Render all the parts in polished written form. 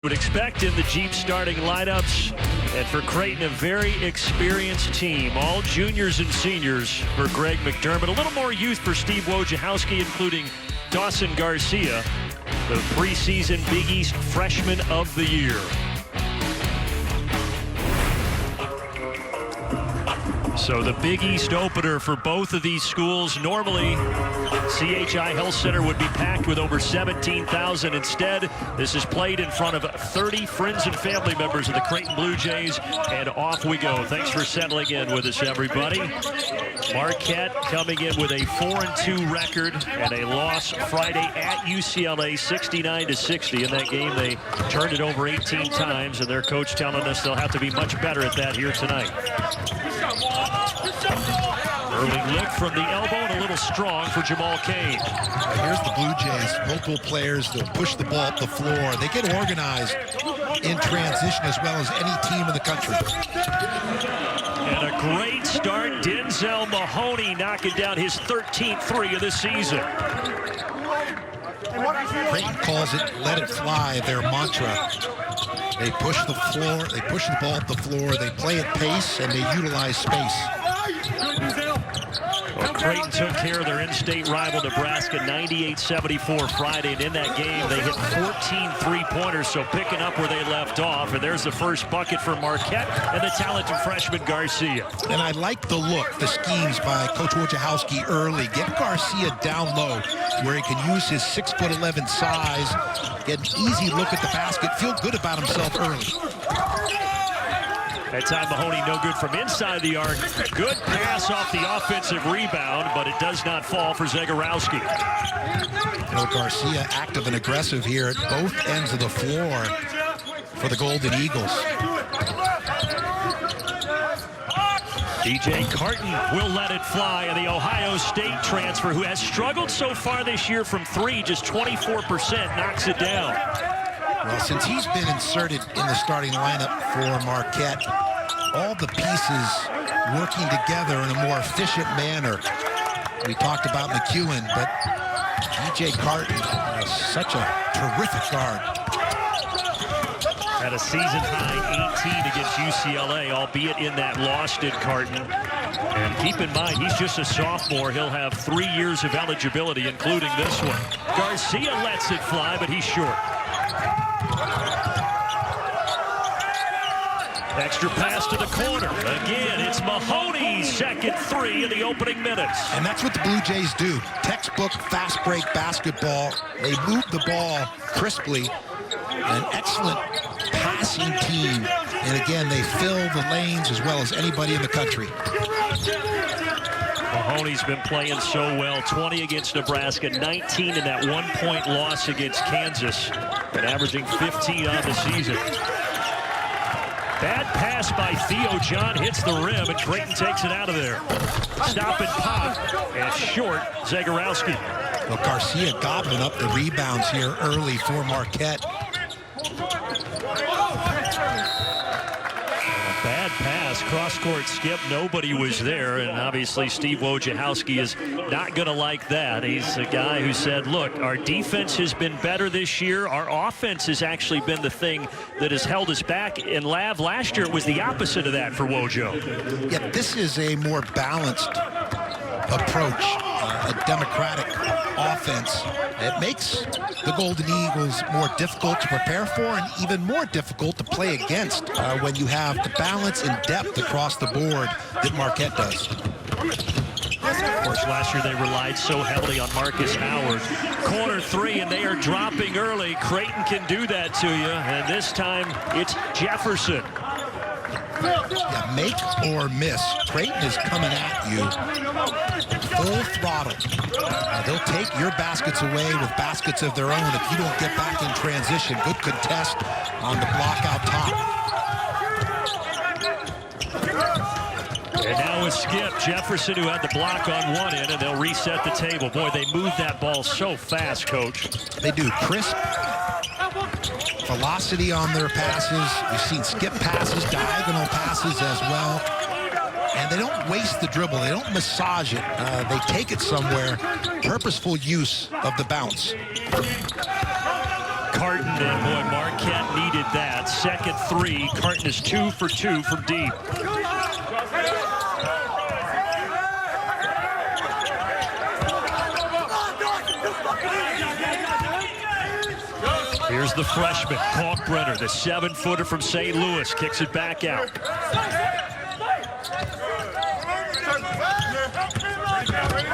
Would expect in the Jeep starting lineups, and for Creighton, a very experienced team. All juniors and seniors for Greg McDermott. A little more youth for Steve Wojciechowski, including Dawson Garcia, the preseason Big East Freshman of the Year. So the Big East opener for both of these schools. Normally, CHI Health Center would be packed with over 17,000. Instead, this is played in front of 30 friends and family members of the Creighton Bluejays, and off we go. Thanks for settling in with us, everybody. Marquette coming in with a 4-2 record and a loss Friday at UCLA, 69-60. In that game, they turned it over 18 times, and their coach telling us they'll have to be much better at that here tonight. Early look from the elbow and a little strong for Jamal Kane. Here's the Bluejays, multiple players that push the ball up the floor. They get organized in transition as well as any team in the country. And a great start. Denzel Mahoney knocking down his 13th three of the season. Creighton calls it "let it fly," their mantra. They push the floor, they push the ball up the floor, they play at pace, and they utilize space. Well, Creighton took care of their in-state rival Nebraska 98-74 Friday, and in that game they hit 14 three-pointers, so picking up where they left off. And there's the first bucket for Marquette and the talented freshman Garcia. And I like the look, the schemes by Coach Wojciechowski early. Get Garcia down low where he can use his 6'11" size, get an easy look at the basket, feel good about himself early. That time Mahoney no good from inside the arc. Good pass off the offensive rebound, but it does not fall for Zegarowski. You know, Garcia active and aggressive here at both ends of the floor for the Golden Eagles. DJ Creighton will let it fly, and the Ohio State transfer, who has struggled so far this year from three, just 24%, knocks it down. Well, since he's been inserted in the starting lineup for Marquette, all the pieces working together in a more efficient manner. We talked about McEwen, but DJ Creighton is such a terrific guard. Had a season-high 18 against UCLA, albeit in that loss did Creighton. And keep in mind, he's just a sophomore. He'll have 3 years of eligibility, including this one. Garcia lets it fly, but he's short. Extra pass to the corner. Again, it's Mahoney's second three in the opening minutes. And that's what the Bluejays do. Textbook fast break basketball. They move the ball crisply. An excellent passing team. And again, they fill the lanes as well as anybody in the country. Mahoney's been playing so well. 20 against Nebraska, 19 in that one-point loss against Kansas, and averaging 15 on the season. Bad pass by Theo John, hits the rim, and Creighton takes it out of there. Stop and pop, and short, Zegarowski. Well, Garcia gobbling up the rebounds here early for Marquette. Bad pass, cross-court skip, nobody was there, and obviously Steve Wojciechowski is not going to like that. He's a guy who said, look, our defense has been better this year. Our offense has actually been the thing that has held us back. In Lav last year, it was the opposite of that for Wojo. Yeah, this is a more balanced approach, a democratic offense. It makes the Golden Eagles more difficult to prepare for and even more difficult to play against when you have the balance and depth across the board that Marquette does. Of course, last year they relied so heavily on Marcus Howard. Corner three, and they are dropping early. Creighton can do that to you, and this time it's Jefferson. Yeah, make or miss. Creighton is coming at you full throttle. They'll take your baskets away with baskets of their own if you don't get back in transition. Good contest on the block out top. And now a skip. Jefferson, who had the block on one end, and they'll reset the table. Boy, they move that ball so fast, Coach. They do. Crisp velocity on their passes. You've seen skip passes, diagonal passes as well. And they don't waste the dribble. They don't massage it. They take it somewhere. Purposeful use of the bounce. Creighton, and boy, Marquette needed that. Second three. Creighton is 2 for 2 from deep. Here's the freshman, Kalkbrenner, the 7-footer from St. Louis, kicks it back out.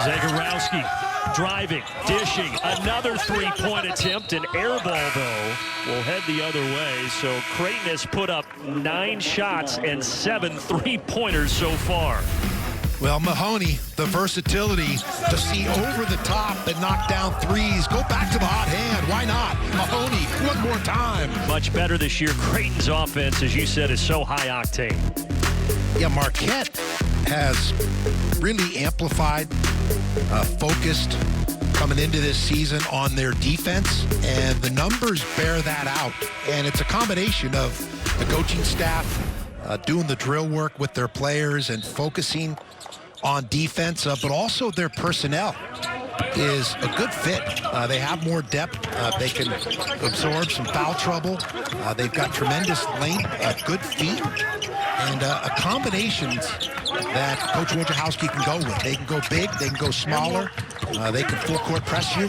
Zagorowski driving, dishing, another three-point attempt, an air ball, though, will head the other way. So Creighton has put up 9 shots and 7 three-pointers so far. Well, Mahoney, the versatility to see over the top and knock down threes. Go back to the hot hand. Why not? Mahoney, one more time. Much better this year. Creighton's offense, as you said, is so high octane. Yeah, Marquette has really amplified, focused coming into this season on their defense, and the numbers bear that out. And it's a combination of the coaching staff doing the drill work with their players and focusing on defense, but also their personnel is a good fit. They have more depth. They can absorb some foul trouble. They've got tremendous length, good feet, and a combination that Coach Wojciechowski can go with. They can go big, they can go smaller, they can full court press you.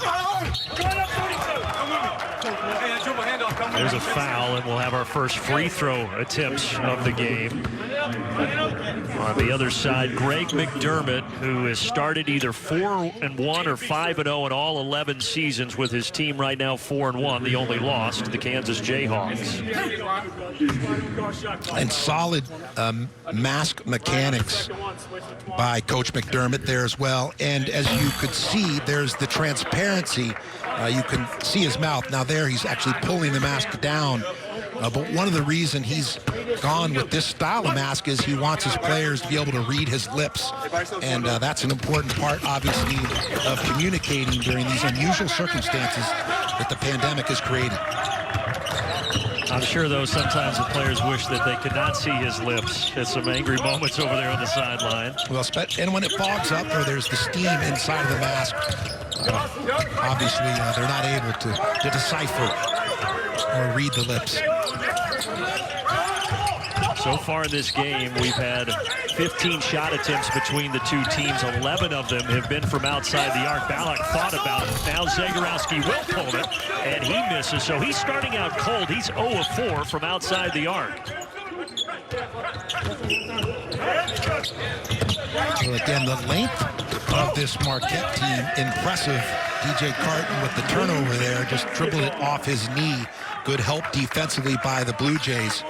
There's a foul, and we'll have our first free throw attempts of the game. On the other side, Greg McDermott, who has started either 4-1 or 5-0 in all 11 seasons with his team right now 4-1, the only loss to the Kansas Jayhawks. And solid mask mechanics by Coach McDermott there as well. And as you could see, there's the transparency. You can see his mouth. Now there he's actually pulling the mask down. But one of the reasons he's gone with this style of mask is he wants his players to be able to read his lips. And that's an important part, obviously, of communicating during these unusual circumstances that the pandemic has created. I'm sure, though, sometimes the players wish that they could not see his lips. There's some angry moments over there on the sideline. Well, and when it fogs up or there's the steam inside of the mask, obviously they're not able to decipher or read the lips. So far in this game, we've had 15 shot attempts between the two teams. 11 of them have been from outside the arc. Ballack thought about it. Now Zagorowski will pull it, and he misses. So he's starting out cold. He's 0 of 4 from outside the arc. So again, the length of this Marquette team, impressive. DJ Creighton with the turnover there, just dribbled it off his knee. Good help defensively by the Bluejays.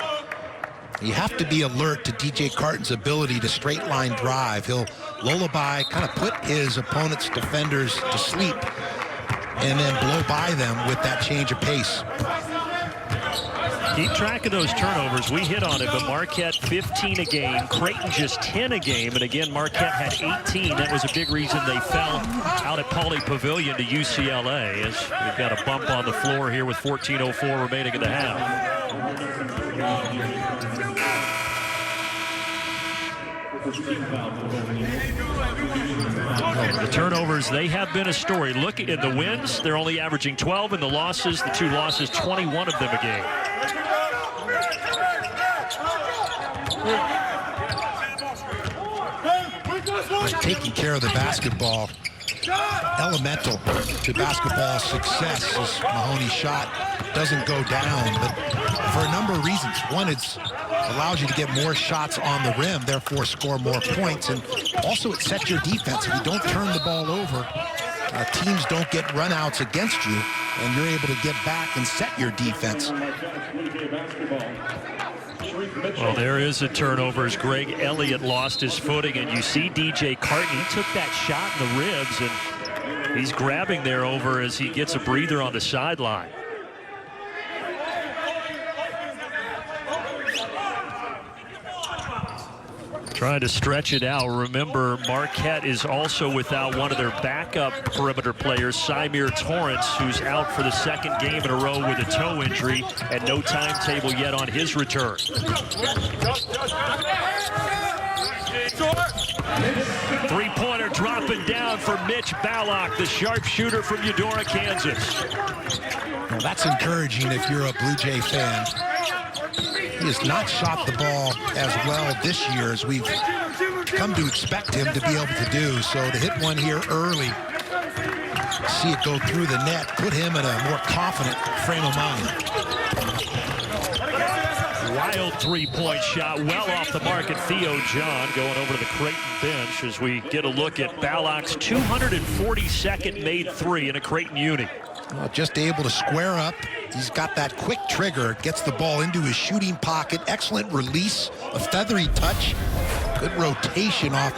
You have to be alert to DJ Creighton's ability to straight line drive. He'll lullaby, kind of put his opponent's defenders to sleep, and then blow by them with that change of pace. Keep track of those turnovers. We hit on it, but Marquette 15 a game. Creighton just 10 a game. And again, Marquette had 18. That was a big reason they fell out at Pauley Pavilion to UCLA, as we've got a bump on the floor here with 14:04 remaining in the half. The turnovers, they have been a story. Look at the wins. They're only averaging 12, and the losses, the 2 losses, 21 of them a game. Taking care of the basketball, elemental to basketball success. As Mahoney's shot doesn't go down, but for a number of reasons. One, it allows you to get more shots on the rim, therefore score more points, and also it sets your defense. If you don't turn the ball over, teams don't get runouts against you, and you're able to get back and set your defense. Well, there is a turnover as Greg Elliott lost his footing, and you see DJ Creighton. He took that shot in the ribs, and he's grabbing there over as he gets a breather on the sideline. Trying to stretch it out. Remember, Marquette is also without one of their backup perimeter players, Symir Torrance, who's out for the second game in a row with a toe injury, and no timetable yet on his return. Three-pointer dropping down for Mitch Ballack, the sharpshooter from Eudora, Kansas. Well, that's encouraging if you're a Blue Jay fan. He has not shot the ball as well this year as we've come to expect him to be able to do. So to hit one here early, see it go through the net, put him in a more confident frame of mind. Wild three-point shot, well off the mark, and Theo John going over to the Creighton bench as we get a look at Balak's 242nd made three in a Creighton uni. Well, just able to square up. He's got that quick trigger, gets the ball into his shooting pocket, excellent release, a feathery touch, good rotation off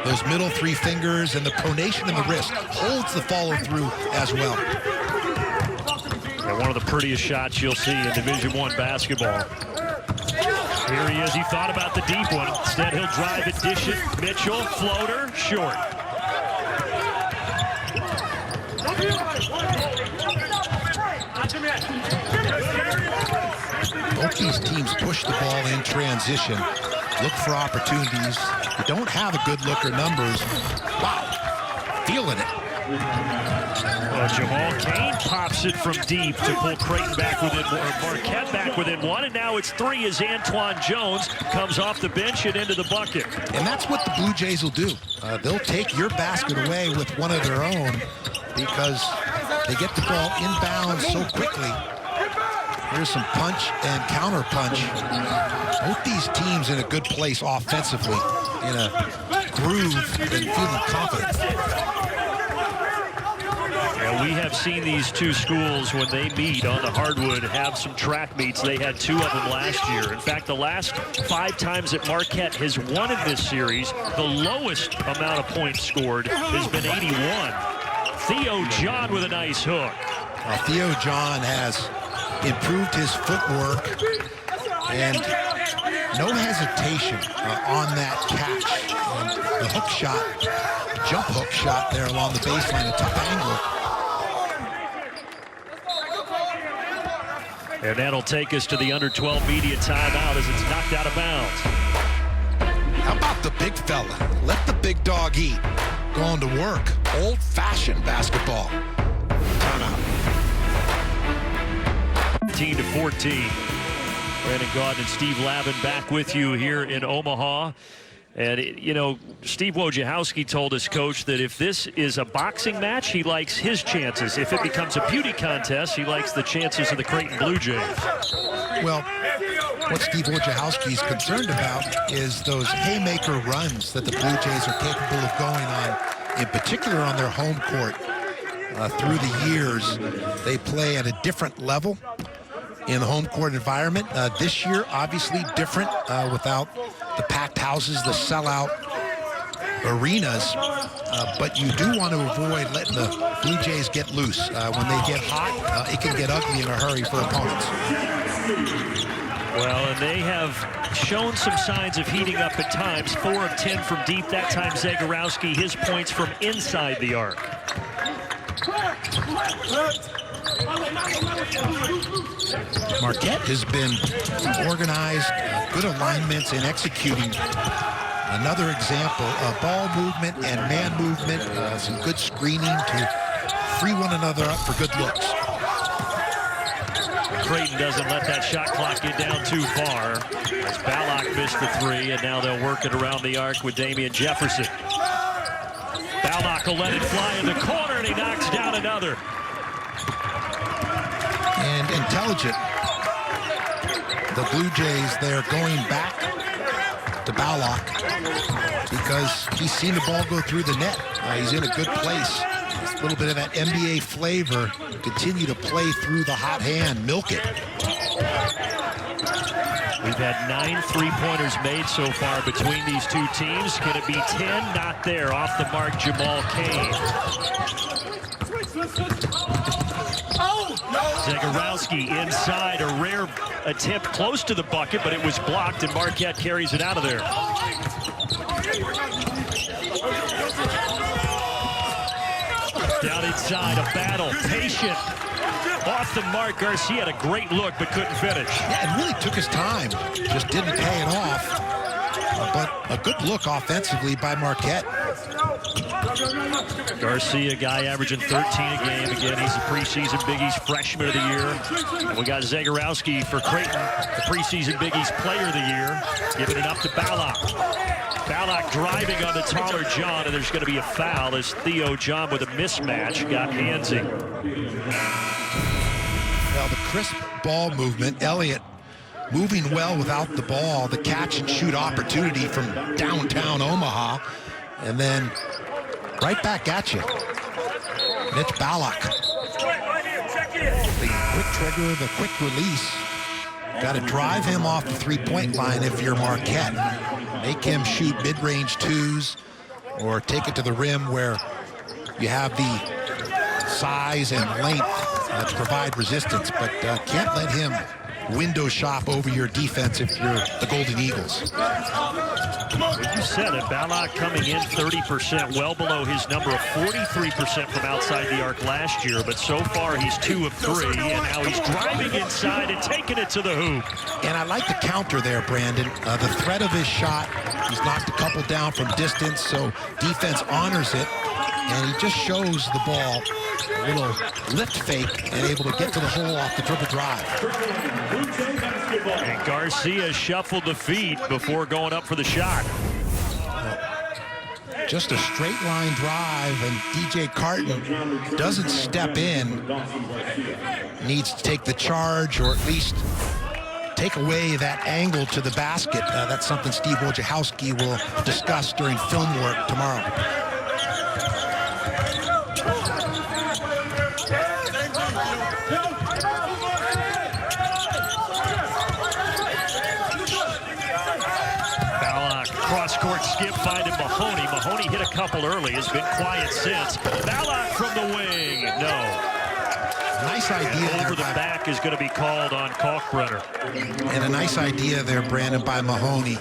those middle three fingers, and the pronation in the wrist holds the follow-through as well. And one of the prettiest shots you'll see in Division I basketball. Here he is. He thought about the deep one. Instead, he'll drive it, dish it. Mitchell, floater, short. Both these teams push the ball in transition, look for opportunities. You don't have a good look or numbers. Wow, feeling it. Jamal Cain pops it from deep to pull Creighton back within, or Marquette back within one, and now it's three as Antoine Jones comes off the bench and into the bucket. And that's what the Blue Jays will do. They'll take your basket away with one of their own because they get the ball inbounds so quickly. Here's some punch and counter punch. Both these teams in a good place offensively, in a groove and feeling confident. And we have seen these two schools, when they meet on the hardwood, have some track meets. They had two of them last year. In fact, the last 5 times that Marquette has won in this series, the lowest amount of points scored has been 81. Theo John with a nice hook. Theo John has improved his footwork and no hesitation on that catch. And the hook shot, jump hook shot there along the baseline, a tough angle. And that'll take us to the under-12 media timeout as it's knocked out of bounds. How about the big fella? Let the big dog eat. Going to work. Old-fashioned basketball. Timeout. 14. Brandon Gaudin and Steve Lavin back with you here in Omaha. And, you know, Steve Wojciechowski told us, Coach, that if this is a boxing match, he likes his chances. If it becomes a beauty contest, he likes the chances of the Creighton Bluejays. Well, what Steve Wojciechowski is concerned about is those haymaker runs that the Blue Jays are capable of going on, in particular on their home court. Through the years, they play at a different level in the home court environment. This year, obviously different without the packed houses, the sellout arenas, but you do want to avoid letting the Blue Jays get loose. When they get hot, it can get ugly in a hurry for opponents. Well, and they have shown some signs of heating up at times. 4 of 10 from deep. That time, Zegarowski, his points from inside the arc. Marquette has been organized, good alignments and executing. Another example of ball movement and man movement, some good screening to free one another up for good looks. Creighton doesn't let that shot clock get down too far as Balak missed the 3, and now they'll work it around the arc with Damian Jefferson. Balak will let it fly in the corner, and he knocks down another. And intelligent. The Blue Jays, they're going back to Balak because he's seen the ball go through the net. He's in a good place. A little bit of that NBA flavor. Continue to play through the hot hand. Milk it. We've had 9 3-pointers made so far between these two teams. Can it be 10? Not there. Off the mark, Jamal Cain. Zegarowski inside, a rare attempt close to the bucket, but it was blocked, and Marquette carries it out of there. Down inside, a battle, patient. Off the mark, Garcia had a great look, but couldn't finish. Yeah, and really took his time. Just didn't pay it off. But a good look offensively by Marquette. Garcia, guy averaging 13 a game. Again, he's the preseason Big East Freshman of the Year. And we got Zagorowski for Creighton, the preseason Big East Player of the Year, giving it up to Balak. Balak driving on the taller John, and there's going to be a foul as Theo John with a mismatch got handsy. Well, the crisp ball movement, Elliott moving well without the ball, the catch and shoot opportunity from downtown Omaha, and then right back at you. Mitch Balak. The quick trigger, the quick release. Got to drive him off the three-point line if you're Marquette. Make him shoot mid-range twos or take it to the rim where you have the size and length to provide resistance, but can't let him window shop over your defense if you're the Golden Eagles. You said it, Balak coming in 30%, well below his number of 43% from outside the arc last year, but so far he's 2 of 3, and now he's driving inside and taking it to the hoop. And I like the counter there, Brandon. The threat of his shot, he's knocked a couple down from distance, so defense honors it, and he just shows the ball, a little lift fake, and able to get to the hole off the dribble drive. And Garcia shuffled the feet before going up for the shot. Just a straight line drive, and DJ Carton doesn't step in. Needs to take the charge, or at least take away that angle to the basket. That's something Steve Wojciechowski will discuss during film work tomorrow. Cross-court skip finding Mahoney. Mahoney hit a couple early, has been quiet since. Balak from the wing, no. Nice idea. And over the back is going to be called on Kalkbrenner. And a nice idea there, Brandon, by Mahoney.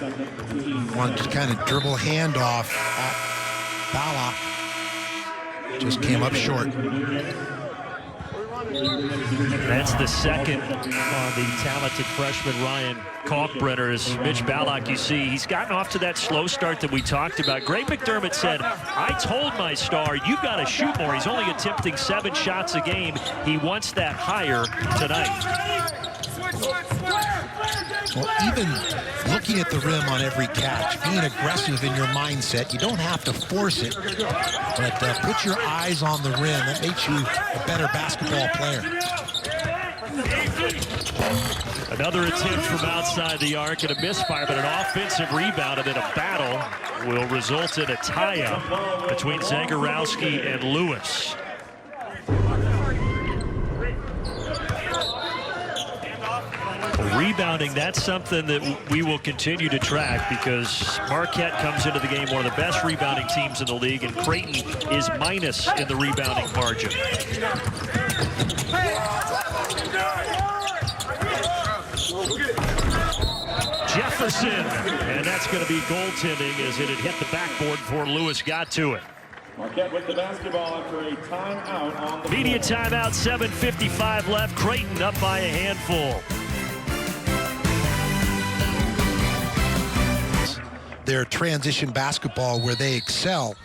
Wanted to kind of dribble handoff at Balak. Just came up short. That's the second on the talented freshman Ryan Kalkbrenner. As Mitch Balak, you see, he's gotten off to that slow start that we talked about. Greg McDermott said, I told my star, you've got to shoot more. He's only attempting 7 shots a game. He wants that higher tonight. Well, even looking at the rim on every catch, being aggressive in your mindset, you don't have to force it, but put your eyes on the rim. That makes you a better basketball player. Another attempt from outside the arc and a misfire, but an offensive rebound and then a battle will result in a tie-up between Zagorowski and Lewis. Rebounding, that's something that we will continue to track because Marquette comes into the game one of the best rebounding teams in the league, and Creighton is minus in the rebounding margin. Jefferson, and that's going to be goaltending as it had hit the backboard before Lewis got to it. Marquette with the basketball after a timeout on the media timeout, 7:55 left. Creighton up by a handful. Their transition basketball where they excel,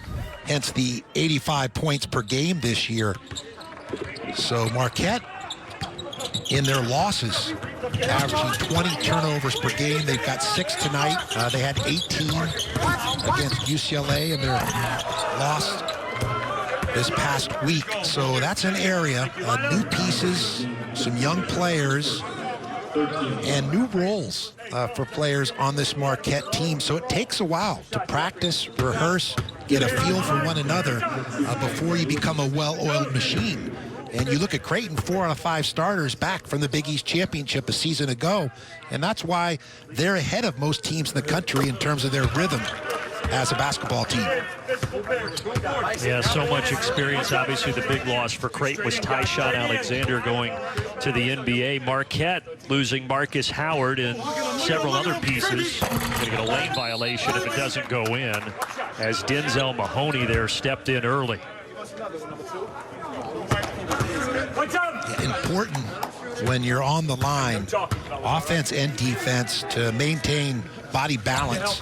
hence the 85 points per game this year. So Marquette, in their losses, averaging 20 turnovers per game. They've got 6 tonight. They had 18 against UCLA in their loss this past week. So that's an area, new pieces, some young players, and new roles for players on this Marquette team. So it takes a while to practice, rehearse, get a feel for one another before you become a well-oiled machine. And you look at Creighton, 4 out of 5 starters back from the Big East Championship a season ago. And that's why they're ahead of most teams in the country in terms of their rhythm as a basketball team. Yeah, so much experience. Obviously, the big loss for Creighton was Tyshawn Alexander going to the NBA. Marquette losing Marcus Howard and several other pieces. Going to get a lane violation if it doesn't go in, as Denzel Mahoney there stepped in early. Important when you're on the line, offense and defense, to maintain body balance.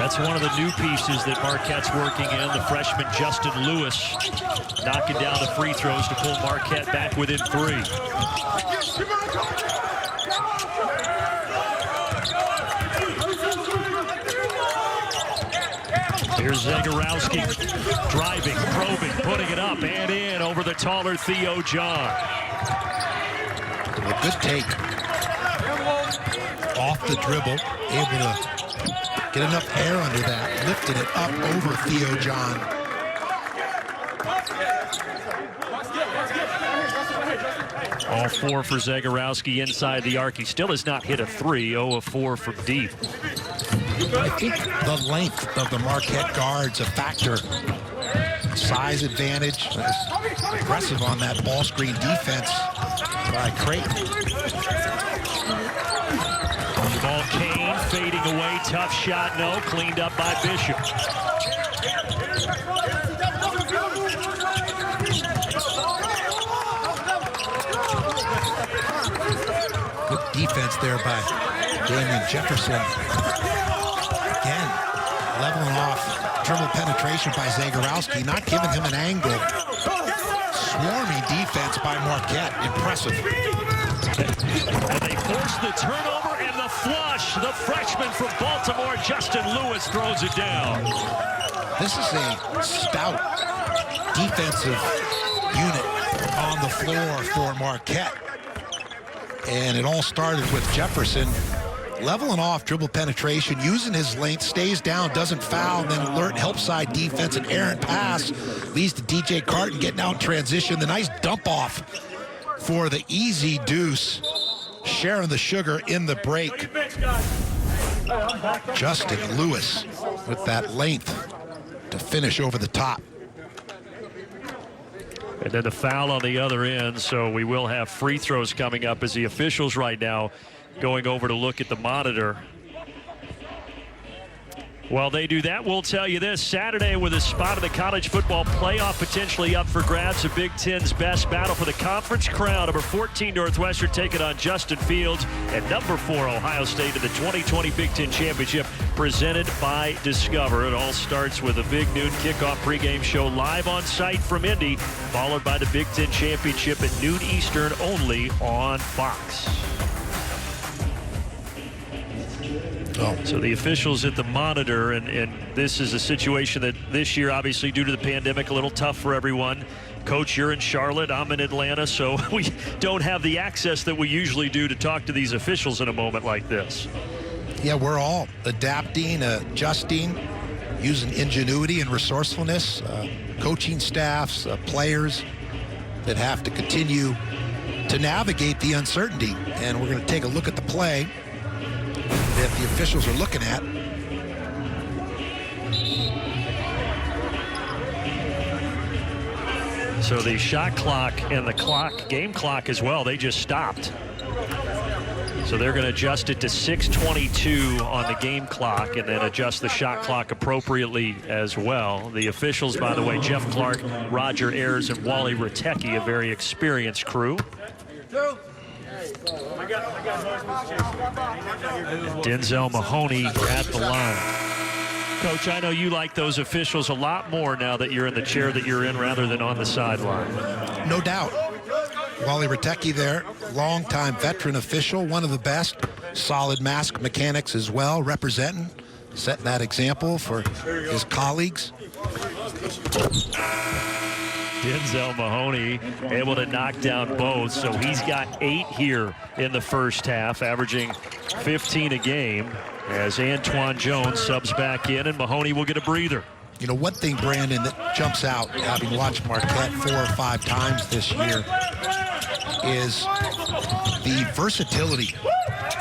That's one of the new pieces that Marquette's working in. The freshman Justin Lewis knocking down the free throws to pull Marquette back within 3. Here's Zagorowski driving, probing, putting it up and in over the taller Theo John. A good take off the dribble, able to get enough air under that, lifted it up over Theo John. All 4 for Zagorowski inside the arc. He still has not hit a 3, 0 of 4 from deep. I think the length of the Marquette guard's a factor. Size advantage. Aggressive on that ball screen defense by Creighton. Ball Kane fading away. Tough shot, no. Cleaned up by Bishop. Good defense there by Damian Jefferson. Again, leveling off dribble penetration by Zagorowski, not giving him an angle. Swarming defense by Marquette. Impressive. And they force the turnover and the flush. The freshman from Baltimore, Justin Lewis, throws it down. This is a stout defensive unit on the floor for Marquette. And it all started with Jefferson leveling off dribble penetration, using his length, stays down, doesn't foul, then alert help side defense, an errant pass leads to DJ Carton getting out in transition. The nice dump off for the easy deuce, sharing the sugar in the break. Justin Lewis with that length to finish over the top. And then the foul on the other end, so we will have free throws coming up as the officials right now going over to look at the monitor. While they do that, we'll tell you this. Saturday with a spot in the college football playoff potentially up for grabs. A Big Ten's best battle for the conference crown. Number 14 Northwestern taking on Justin Fields. And number 4 Ohio State in the 2020 Big Ten Championship presented by Discover. It all starts with a big noon kickoff pregame show live on site from Indy, followed by the Big Ten Championship at noon Eastern only on Fox. So the officials at the monitor, and this is a situation that this year, obviously due to the pandemic, a little tough for everyone. Coach, you're in Charlotte, I'm in Atlanta, so we don't have the access that we usually do to talk to these officials in a moment like this. Yeah, we're all adapting, adjusting, using ingenuity and resourcefulness. Coaching staffs, players that have to continue to navigate the uncertainty. And we're going to take a look at the play that the officials are looking at. So the shot clock and the game clock as well, they just stopped. So they're going to adjust it to 6:22 on the game clock and then adjust the shot clock appropriately as well. The officials, by the way, Jeff Clark, Roger Ayers, and Wally Ratecki, a very experienced crew. Denzel Mahoney at the line. Coach, I know you like those officials a lot more now that you're in the chair that you're in rather than on the sideline. No doubt. Wally Ratecki there, longtime veteran official, one of the best. Solid mask mechanics as well, representing, setting that example for his colleagues. Denzel Mahoney able to knock down both, so he's got 8 here in the first half, averaging 15 a game as Antoine Jones subs back in, and Mahoney will get a breather. You know, one thing, Brandon, that jumps out, having watched Marquette 4 or 5 times this year, is the versatility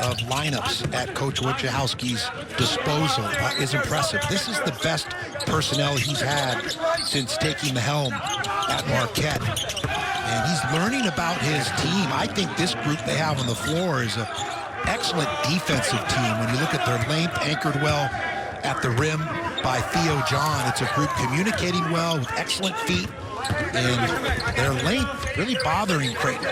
of lineups at Coach Wojciechowski's disposal is impressive. This is the best personnel he's had since taking the helm at Marquette. And he's learning about his team. I think this group they have on the floor is an excellent defensive team. When you look at their length, anchored well at the rim by Theo John. It's a group communicating well with excellent feet, and their length really bothering Creighton.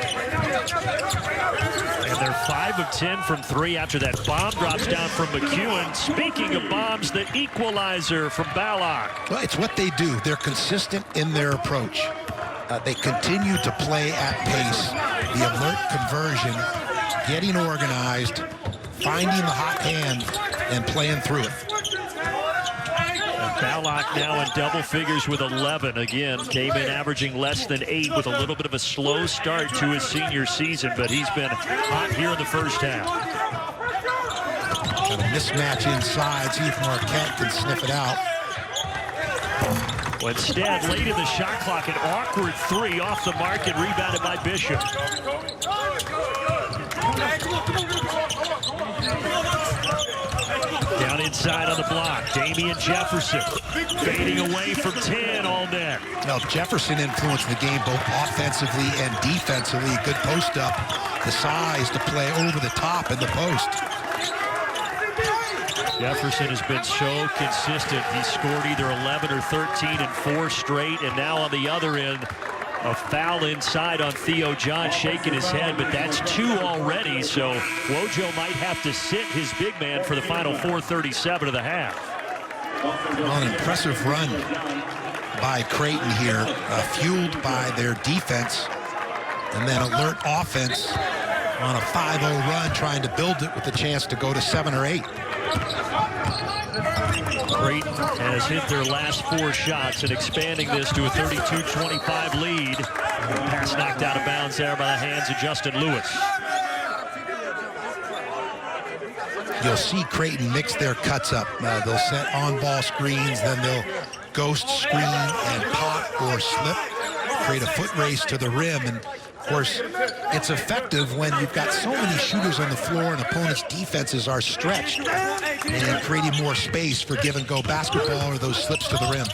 And And they're 5 of 10 from 3 after that bomb drops down from McEwen. Speaking of bombs, the equalizer from Balak. Well, it's what they do. They're consistent in their approach. They continue to play at pace. The alert conversion, getting organized, finding the hot hand, and playing through it. Balak now in double figures with 11. Again, came in averaging less than 8 with a little bit of a slow start to his senior season, but he's been hot here in the first half. Got a mismatch inside, see if Marquette can sniff it out. Well, instead, late in the shot clock, an awkward 3 off the mark and rebounded by Bishop. Down inside on the block, Damian Jefferson fading away from 10 all net. Well, Jefferson influenced the game both offensively and defensively. Good post up, the size to play over the top in the post. Jefferson has been so consistent. He scored either 11 or 13 in 4 straight, and now on the other end, a foul inside on Theo John, shaking his head, but that's 2 already, so Wojo might have to sit his big man for the final 4:37 of the half. Well, an impressive run by Creighton here, fueled by their defense, and then alert offense on a 5-0 run, trying to build it with a chance to go to 7 or 8. Creighton has hit their last 4 shots and expanding this to a 32-25 lead. Pass knocked out of bounds there by the hands of Justin Lewis. You'll see Creighton mix their cuts up. They'll set on-ball screens, then they'll ghost screen and pop or slip, create a foot race to the rim. And of course, it's effective when you've got so many shooters on the floor and opponents' defenses are stretched and creating more space for give-and-go basketball or those slips to the rim.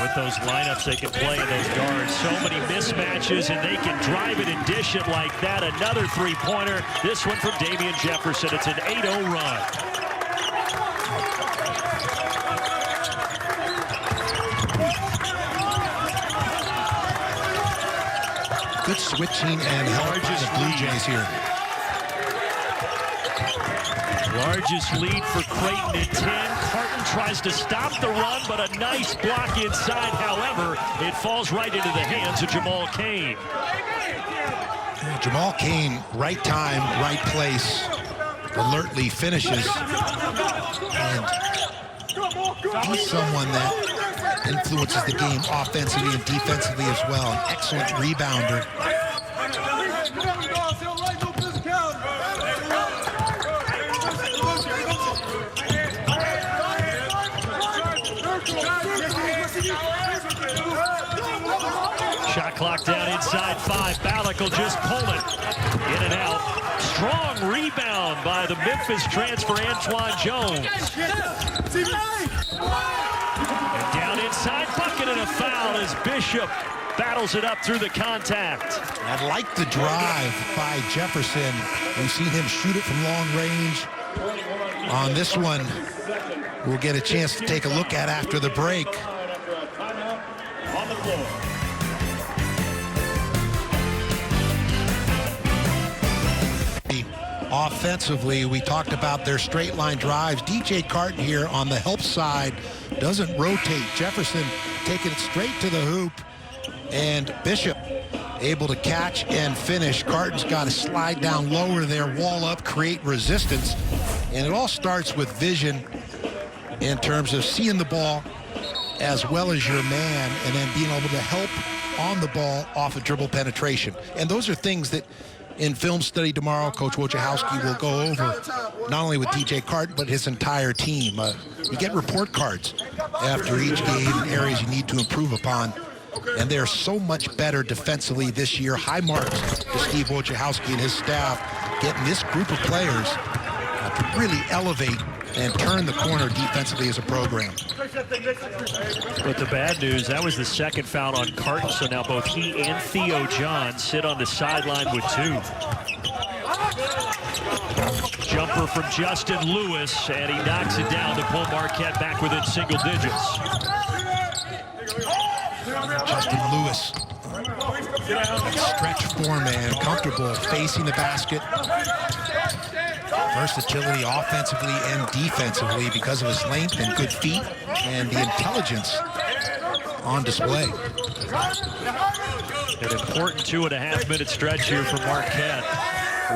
With those lineups, they can play in those guards. So many mismatches, and they can drive it and dish it like that. Another 3-pointer. This one from Damian Jefferson. It's an 8-0 run. Good switching and help by the Bluejays here. Largest lead for Creighton at 10. Creighton tries to stop the run, but a nice block inside. However, it falls right into the hands of Jamal Cain. Jamal Cain, right time, right place, alertly finishes. And he's someone that influences the game offensively and defensively as well. An excellent rebounder. Shot clock down inside 5. Balak will just pull it. In and out. Strong rebound by the Memphis transfer, Antoine Jones. And down inside, bucket and a foul as Bishop battles it up through the contact. I like the drive by Jefferson. We've seen him shoot it from long range. On this one, we'll get a chance to take a look at after the break. On the floor. Offensively, we talked about their straight line drives. DJ Creighton here on the help side doesn't rotate. Jefferson taking it straight to the hoop, and Bishop able to catch and finish. Creighton's got to slide down lower there, wall up, create resistance, and it all starts with vision in terms of seeing the ball as well as your man, and then being able to help on the ball off of dribble penetration. And those are things that in film study tomorrow, Coach Wojciechowski will go over, not only with DJ Creighton, but his entire team. You get report cards after each game, areas you need to improve upon. And they're so much better defensively this year. High marks to Steve Wojciechowski and his staff, getting this group of players to really elevate and turn the corner defensively as a program. But the bad news, that was the second foul on Creighton, so now both he and Theo John sit on the sideline with 2. Jumper from Justin Lewis, and he knocks it down to pull Marquette back within single digits. Justin Lewis Stretch four-man, comfortable facing the basket. Versatility offensively and defensively because of his length and good feet and the intelligence on display. An important 2.5-minute stretch here for Marquette.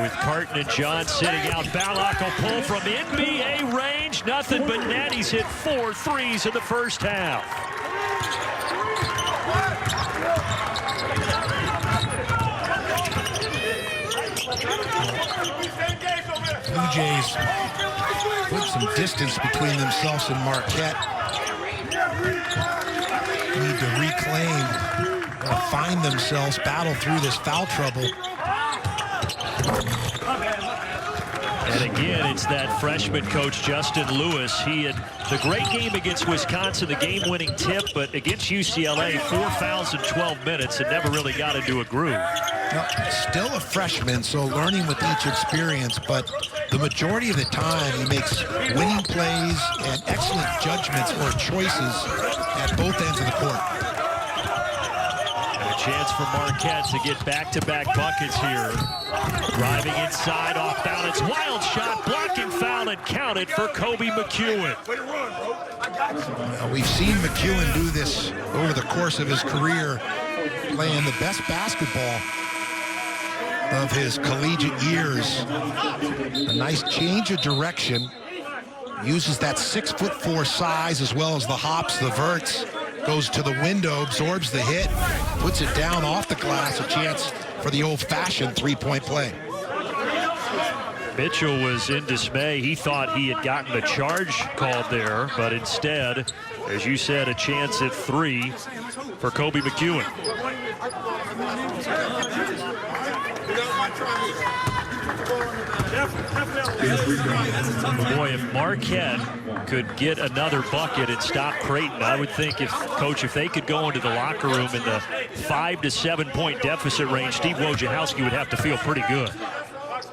With Creighton and John sitting out. Balak will pull from NBA range. Nothing but net. He's hit 4 threes in the first half. Bluejays put some distance between themselves and Marquette. Need to reclaim or find themselves, battle through this foul trouble. And again, it's that freshman coach, Justin Lewis. He had the great game against Wisconsin, the game-winning tip, but against UCLA, 4 fouls in 12 minutes and never really got into a groove. Now, still a freshman, so learning with each experience, but the majority of the time he makes winning plays and excellent judgments or choices at both ends of the court. And a chance for Marquette to get back-to-back buckets here. Driving inside, off balance, wild shot, blocking foul, and counted for Kobe McEwen. We've seen McEwen do this over the course of his career, playing the best basketball of his collegiate years. A nice change of direction. Uses that 6'4" size as well as the hops, the verts. Goes to the window, absorbs the hit, puts it down off the glass. A chance for the old-fashioned three-point play. Mitchell was in dismay. He thought he had gotten the charge called there, but instead, as you said, a chance at 3 for Kobe McEwen. Boy, if Marquette could get another bucket and stop Creighton, I would think if they could go into the locker room in the 5 to 7 point deficit range, Steve Wojciechowski would have to feel pretty good.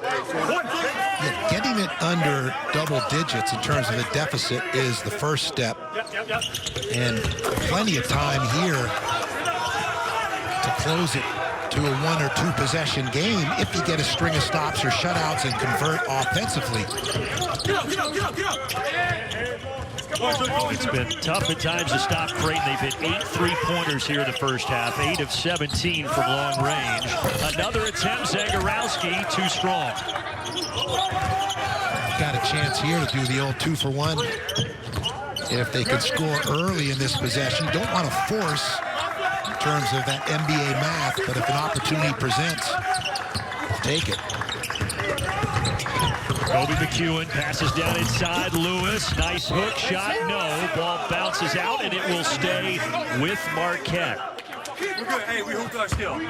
Yeah, getting it under double digits in terms of a deficit is the first step. And plenty of time here to close it to a 1 or 2 possession game if you get a string of stops or shutouts and convert offensively. It's been tough at times to stop Creighton. They've hit 8 3-pointers here in the first half, 8 of 17 from long range. Another attempt, Zagorowski, too strong. Got a chance here to do the old 2-for-1. If they could score early in this possession, don't want to force in terms of that NBA math, but if an opportunity presents, take it. Kobe McEwen passes down inside. Lewis, nice hook shot. No, ball bounces out, and it will stay with Marquette. We're good. Hey, we hooped our skill.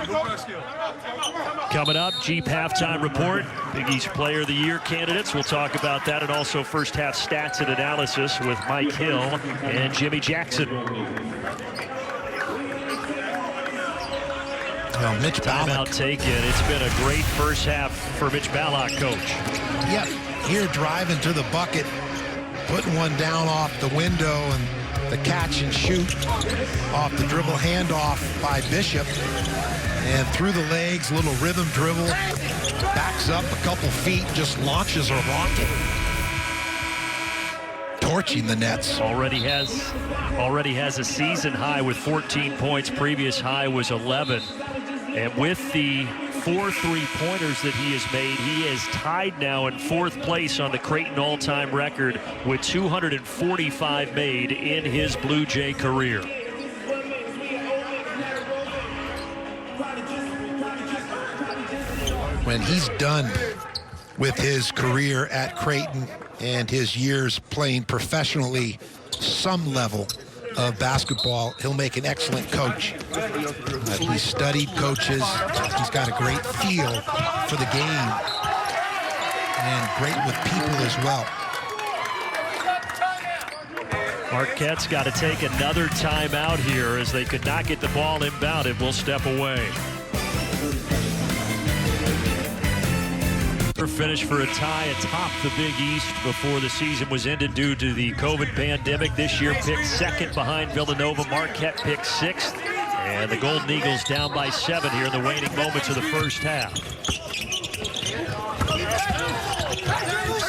Coming up, Jeep halftime report. Big East Player of the Year candidates. We'll talk about that, and also first half stats and analysis with Mike Hill and Jimmy Jackson. Well, Mitch Balak. Timeout taken. It's been a great first half for Mitch Balak, coach. Yep, here driving to the bucket, putting one down off the window, and the catch and shoot off the dribble handoff by Bishop. And through the legs, little rhythm dribble, backs up a couple feet, just launches a rocket. Torching the nets. Already has a season high with 14 points. Previous high was 11. And with the 4 3-pointers that he has made, he is tied now in 4th place on the Creighton all-time record with 245 made in his Blue Jay career. When he's done with his career at Creighton and his years playing professionally some level of basketball, he'll make an excellent coach. He's studied coaches. He's got a great feel for the game and great with people as well. Marquette's got to take another timeout here as they could not get the ball inbounded. We'll step away. Finish for a tie atop the Big East before the season was ended due to the COVID pandemic. This year picked 2nd behind Villanova. Marquette picked 6th. And the Golden Eagles down by 7 here in the waning moments of the first half.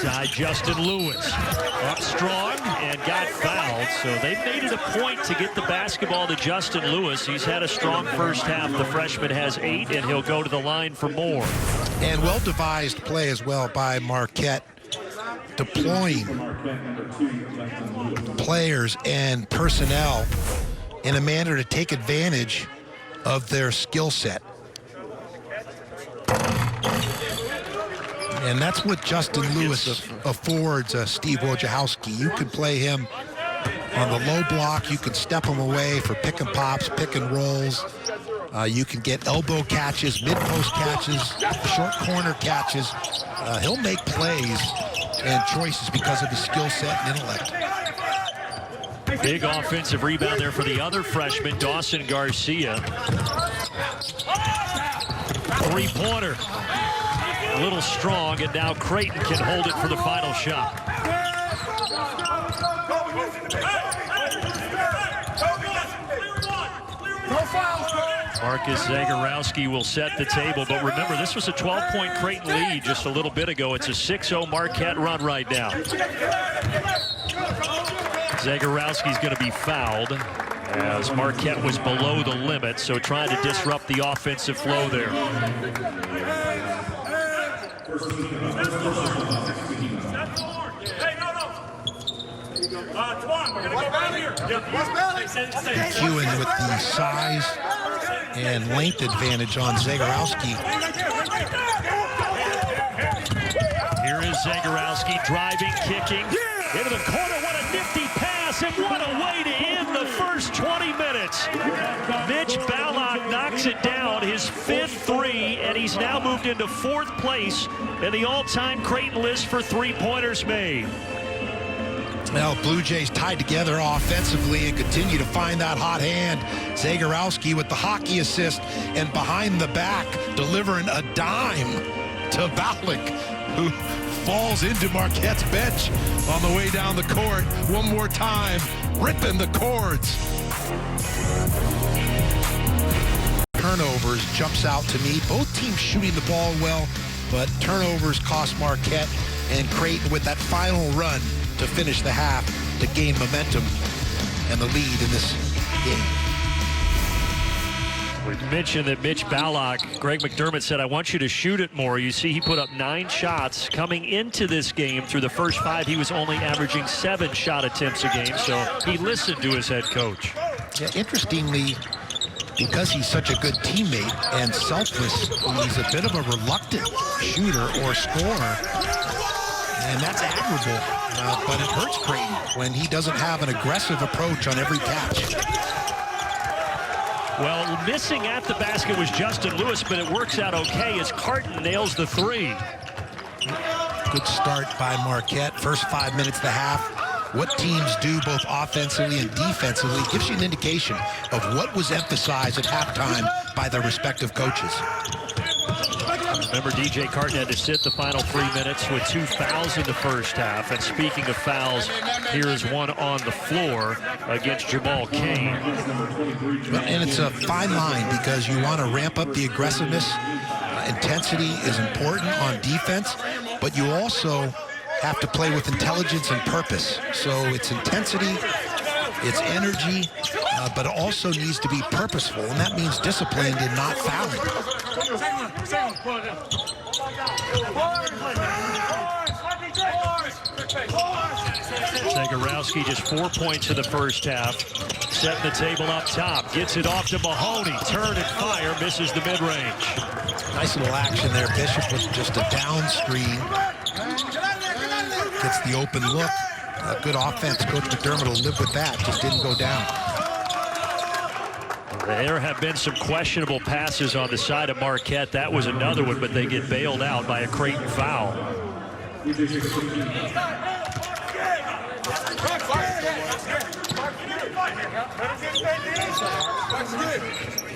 Side Justin Lewis up strong and got fouled. So they've made it a point to get the basketball to Justin Lewis. He's had a strong first half. The freshman has 8, and he'll go to the line for more. And well-devised play as well by Marquette, deploying players and personnel in a manner to take advantage of their skill set. And that's what Justin Lewis affords Steve Wojciechowski. You could play him on the low block. You can step him away for pick and pops, pick and rolls. You can get elbow catches, mid-post catches, short corner catches. He'll make plays and choices because of his skill set and intellect. Big offensive rebound there for the other freshman, Dawson Garcia. Three-pointer. A little strong, and now Creighton can hold it for the final shot. Marcus Zagorowski will set the table, but remember, this was a 12-point Creighton lead just a little bit ago. It's a 6-0 Marquette run right now. Zagorowski's going to be fouled as Marquette was below the limit, so trying to disrupt the offensive flow there. McEwen with the size and length advantage on Zagorowski. Here is Zagorowski driving, kicking into the corner. What a nifty pass, and what a way to end the first 20 minutes. Mitch Ballock knocks it down, his 5th three, and he's now moved into 4th place in the all-time Creighton list for three-pointers made. Well, Bluejays tied together offensively and continue to find that hot hand. Zagorowski with the hockey assist, and behind the back, delivering a dime to Ballock, who falls into Marquette's bench on the way down the court. One more time, ripping the cords. Turnovers jumps out to me. Both teams shooting the ball well, but turnovers cost Marquette, and Creighton with that final run to finish the half to gain momentum and the lead in this game. We mentioned that Mitch Ballock, Greg McDermott said, I want you to shoot it more. You see, he put up 9 shots. Coming into this game, through the first 5, he was only averaging 7 shot attempts a game, so he listened to his head coach. Yeah, interestingly, because he's such a good teammate and selfless, he's a bit of a reluctant shooter or scorer, and that's admirable, but it hurts Creighton when he doesn't have an aggressive approach on every catch. Well, missing at the basket was Justin Lewis, but it works out okay as Carton nails the 3. Good start by Marquette. First 5 minutes of the half. What teams do both offensively and defensively gives you an indication of what was emphasized at halftime by their respective coaches. Remember, DJ Carton had to sit the final 3 minutes with 2 fouls in the first half. And speaking of fouls, here is one on the floor against Jamal Cain. And it's a fine line because you want to ramp up the aggressiveness. Intensity is important on defense, but you also have to play with intelligence and purpose. So it's intensity, it's energy, but it also needs to be purposeful, and that means disciplined and not fouling. Zagorowski just 4 points in the first half. Setting the table up top. Gets it off to Mahoney. Turn and fire. Misses the mid-range. Nice little action there. Bishop with just a down screen. Gets the open look. Good offense. Coach McDermott will live with that. Just didn't go down. There have been some questionable passes on the side of Marquette. That was another one, but they get bailed out by a Creighton foul.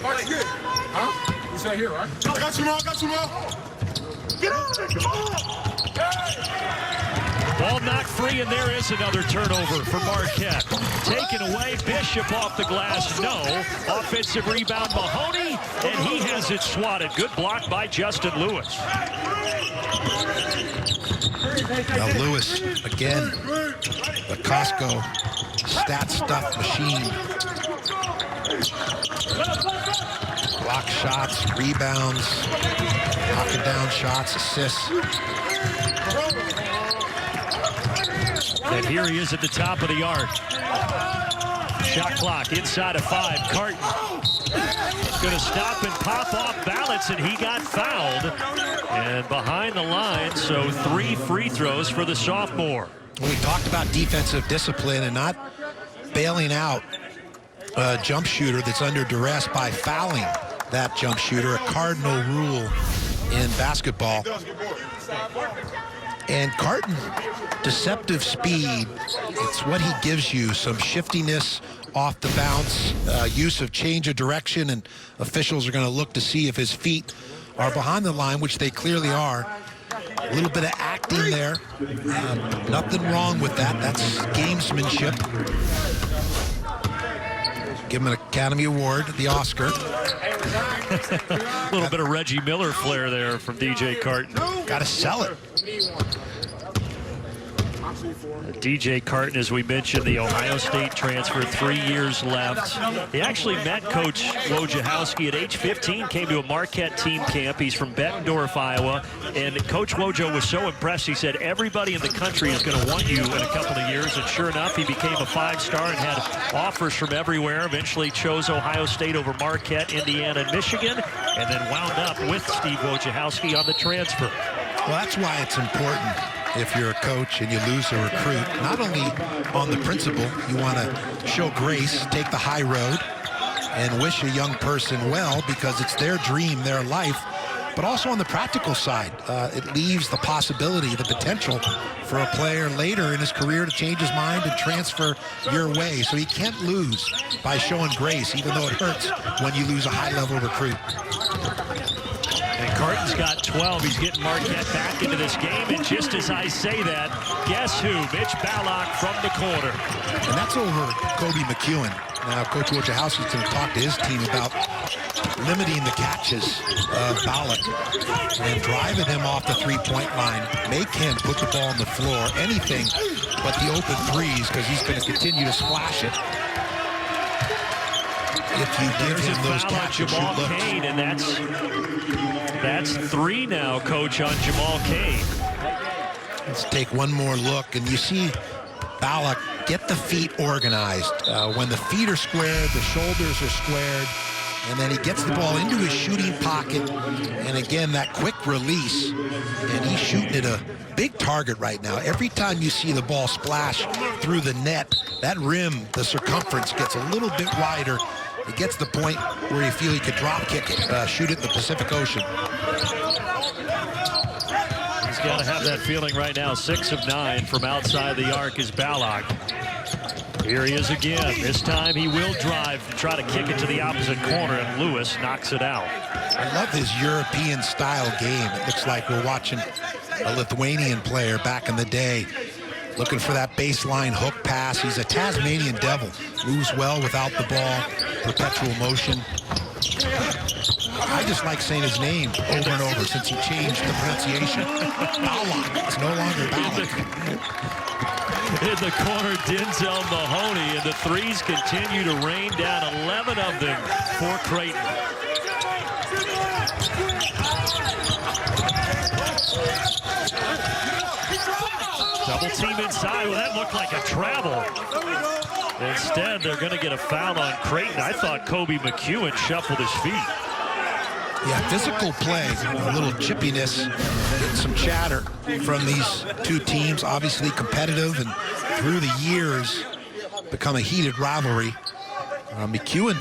Mark's good. Huh? He's right here, right? I got you, Mark. Get on it. Come on. Ball knocked free, and there is another turnover for Marquette. Taken away, Bishop off the glass, no. Offensive rebound, Mahoney, and he has it swatted. Good block by Justin Lewis. Now Lewis, again, the Costco stat stuff machine. Block shots, rebounds, knocking down shots, assists. And here he is at the top of the arc. Shot clock inside of 5. Creighton going to stop and pop off balance, and he got fouled. And behind the line, so 3 free throws for the sophomore. We talked about defensive discipline and not bailing out a jump shooter that's under duress by fouling that jump shooter, a cardinal rule in basketball. And Creighton, deceptive speed, it's what he gives you, some shiftiness off the bounce, use of change of direction, and officials are going to look to see if his feet are behind the line, which they clearly are. A little bit of acting there. Nothing wrong with that. That's gamesmanship. Give him an Academy Award, the Oscar. A little bit of Reggie Miller flair there from DJ Creighton. Got to sell it. DJ Creighton, as we mentioned, the Ohio State transfer, 3 years left. He actually met Coach Wojciechowski at age 15, came to a Marquette team camp. He's from Bettendorf, Iowa, and Coach Wojo was so impressed, he said, everybody in the country is going to want you in a couple of years, and sure enough, he became a 5-star and had offers from everywhere, eventually chose Ohio State over Marquette, Indiana, and Michigan, and then wound up with Steve Wojciechowski on the transfer. Well, that's why it's important if you're a coach and you lose a recruit. Not only on the principle, you want to show grace, take the high road, and wish a young person well because it's their dream, their life, but also on the practical side. It leaves the possibility, the potential for a player later in his career to change his mind and transfer your way. So he can't lose by showing grace, even though it hurts when you lose a high-level recruit. And Creighton's got 12. He's getting Marquette back into this game. And just as I say that, guess who? Mitch Ballock from the corner. And that's over Kobe McEwen. Now, Coach Wojciechowski's going to talk to his team about limiting the catches of Ballock and driving him off the three-point line. Make him put the ball on the floor, anything but the open threes, because he's going to continue to splash it. If you give him those catch and shoot looks. Kane, and that's 3 now, Coach, on Jamal Kane. Let's take one more look, and you see Ballock get the feet organized. When the feet are squared, the shoulders are squared, and then he gets the ball into his shooting pocket, and again, that quick release, and he's shooting at a big target right now. Every time you see the ball splash through the net, that rim, the circumference gets a little bit wider. It gets the point where you feel he could drop kick it, shoot it in the Pacific Ocean. He's got to have that feeling right now. 6 of 9 from outside the arc is Ballock. Here he is again. This time he will drive and try to kick it to the opposite corner, and Lewis knocks it out. I love his European-style game. It looks like we're watching a Lithuanian player back in the day. Looking for that baseline hook pass. He's a Tasmanian devil. Moves well without the ball. Perpetual motion. I just like saying his name over and over since he changed the pronunciation. Ballock. It's no longer Ballock. In the corner, Denzel Mahoney, and the threes continue to rain down, 11 of them for Creighton. Double team inside. Well, that looked like a travel. Instead, they're going to get a foul on Creighton. I thought Kobe McEwen shuffled his feet. Yeah, physical play, a little chippiness, and some chatter from these two teams. Obviously competitive, and through the years become a heated rivalry. McEwen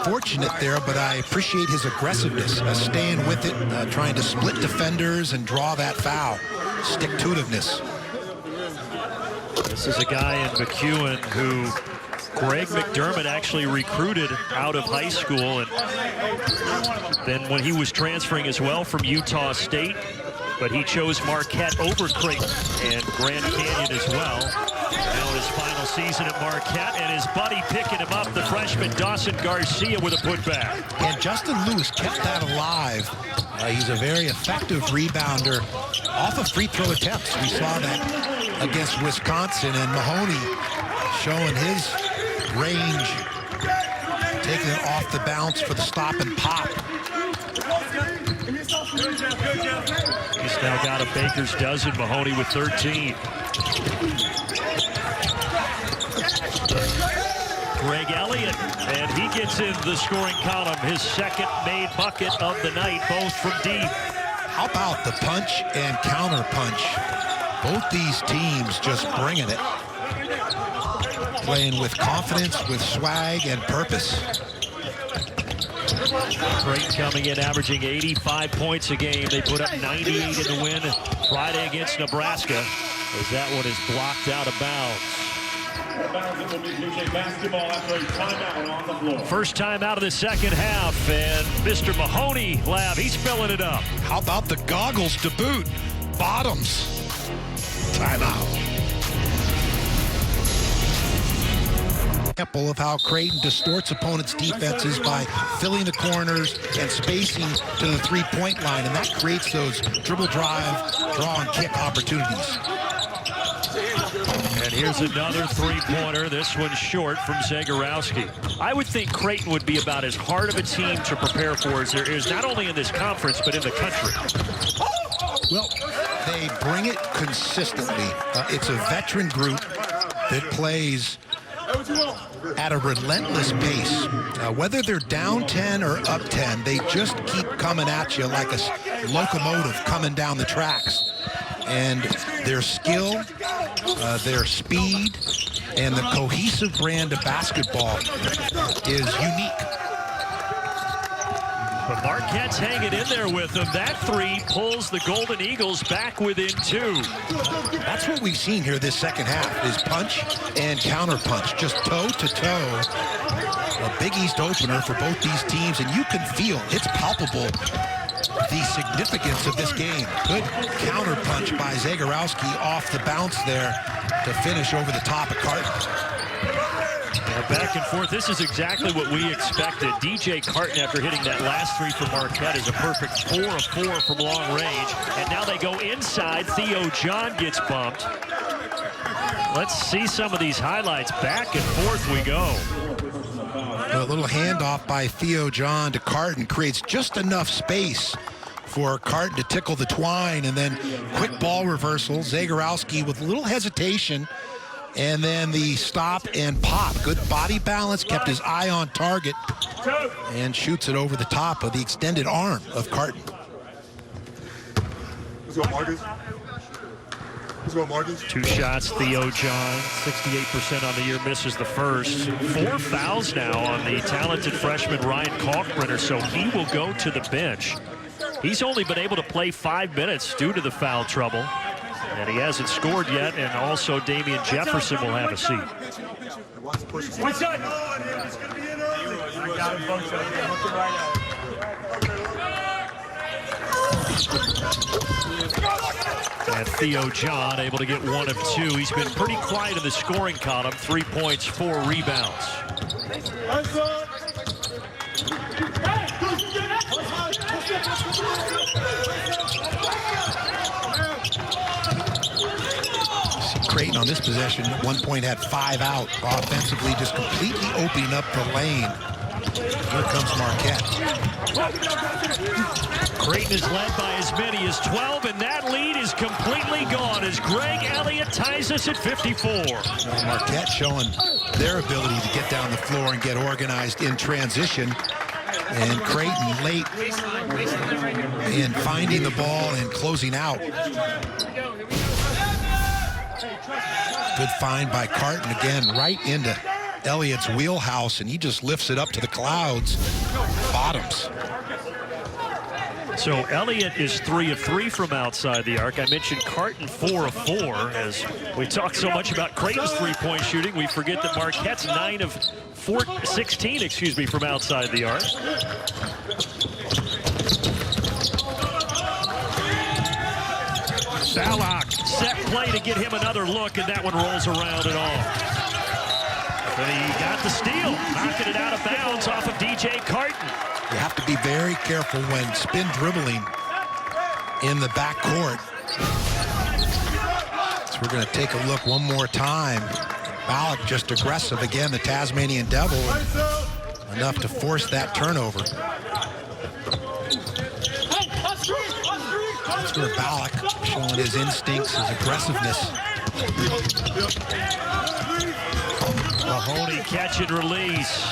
fortunate there, but I appreciate his aggressiveness, staying with it, trying to split defenders and draw that foul. Stick-to-itiveness. This is a guy in McEwen who Greg McDermott actually recruited out of high school, and then when he was transferring as well from Utah State, but he chose Marquette over Creighton and Grand Canyon as well. Now his final season at Marquette, and his buddy picking him up, the freshman Dawson Garcia with a putback. And Justin Lewis kept that alive. He's a very effective rebounder off of free throw attempts. We saw that against Wisconsin, and Mahoney showing his range, taking it off the bounce for the stop and pop. He's now got a baker's dozen. Mahoney with 13. Greg Elliott, and he gets in the scoring column. His second made bucket of the night, both from deep. How about the punch and counter punch? Both these teams just bringing it. Playing with confidence, with swag and purpose. Creighton coming in, averaging 85 points a game. They put up 98 in the win Friday against Nebraska, as that one is blocked out of bounds. Basketball after a timeout on the floor. First time out of the second half, and Mr. Mahoney, Lav, he's filling it up. How about the goggles to boot? Bottoms. Timeout. Example of how Creighton distorts opponents' defenses by filling the corners and spacing to the three-point line, and that creates those dribble drive, draw, and kick opportunities. And here's another three-pointer. This one's short from Zagorowski. I would think Creighton would be about as hard of a team to prepare for as there is, not only in this conference, but in the country. Well, they bring it consistently. It's a veteran group that plays at a relentless pace. Whether they're down 10 or up 10, they just keep coming at you like a locomotive coming down the tracks. And their skill, their speed, and the cohesive brand of basketball is unique. But Marquette's hanging in there with them. That three pulls the Golden Eagles back within 2. That's what we've seen here this second half, is punch and counter punch, just toe to toe. A Big East opener for both these teams, and you can feel, it's palpable, the significance of this game. Good counter punch by Zagorowski off the bounce there to finish over the top of Creighton. Back and forth. This is exactly what we expected. DJ Creighton, after hitting that last three for Marquette, is a perfect 4 of 4 from long range. And now they go inside. Theo John gets bumped. Let's see some of these highlights. Back and forth we go. A little handoff by Theo John to Creighton creates just enough space for Creighton to tickle the twine, and then quick ball reversal. Zagorowski with a little hesitation, and then the stop and pop. Good body balance, kept his eye on target, and shoots it over the top of the extended arm of Creighton. Let's go, Marcus. Let's go, Marcus. 2 shots, Theo John, 68% on the year, misses the first. 4 fouls now on the talented freshman Ryan Kalkbrenner, so he will go to the bench. He's only been able to play 5 minutes due to the foul trouble, and he hasn't scored yet, and also Damian Jefferson will have a seat. And Theo John able to get 1 of 2. He's been pretty quiet in the scoring column. 3 points, 4 rebounds. Creighton on this possession at one point had 5 out offensively, just completely opening up the lane. Here comes Marquette. Creighton is led by as many as 12, and that lead is completely gone as Greg Elliott ties us at 54. Marquette showing their ability to get down the floor and get organized in transition. And Creighton late in finding the ball and closing out. Good find by Creighton again, right into Elliott's wheelhouse, and he just lifts it up to the clouds. Bottoms. So Elliott is 3 of 3 from outside the arc. I mentioned Creighton 4 of 4. As we talk so much about Creighton's three-point shooting, we forget that Marquette's 9 of 16, from outside the arc. Balak, set play to get him another look, and that one rolls around and off. But he got the steal, knocking it out of bounds off of DJ Creighton. You have to be very careful when spin dribbling in the backcourt. So we're going to take a look one more time. Balak just aggressive again, the Tasmanian Devil, enough to force that turnover. That's where Balak showing his instincts, his aggressiveness. Mahoney catch and release.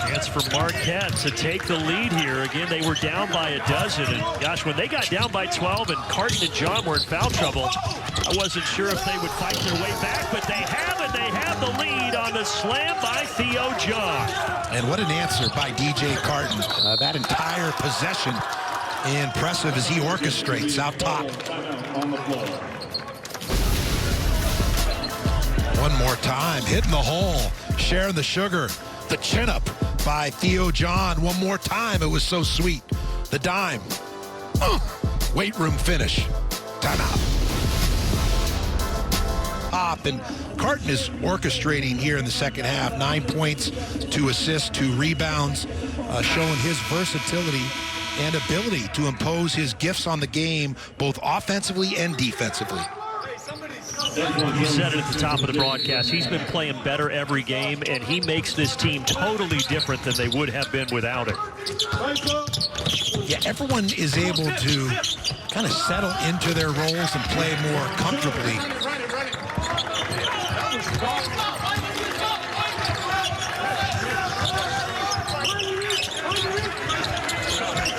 Chance for Marquette to take the lead here. Again, they were down by a dozen. And gosh, when they got down by 12 and Creighton and John were in foul trouble, I wasn't sure if they would fight their way back, but they have, and they have the lead on the slam by Theo John. And what an answer by DJ Creighton. That entire possession, impressive as he orchestrates out top. One more time, hitting the hole, sharing the sugar, the chin up by Theo John. One more time, it was so sweet. The dime, weight room finish, timeout. And Creighton is orchestrating here in the second half. 9 points, 2 assists, 2 rebounds, showing his versatility and ability to impose his gifts on the game, both offensively and defensively. You said it at the top of the broadcast. He's been playing better every game, and he makes this team totally different than they would have been without it. Yeah, everyone is able to kind of settle into their roles and play more comfortably.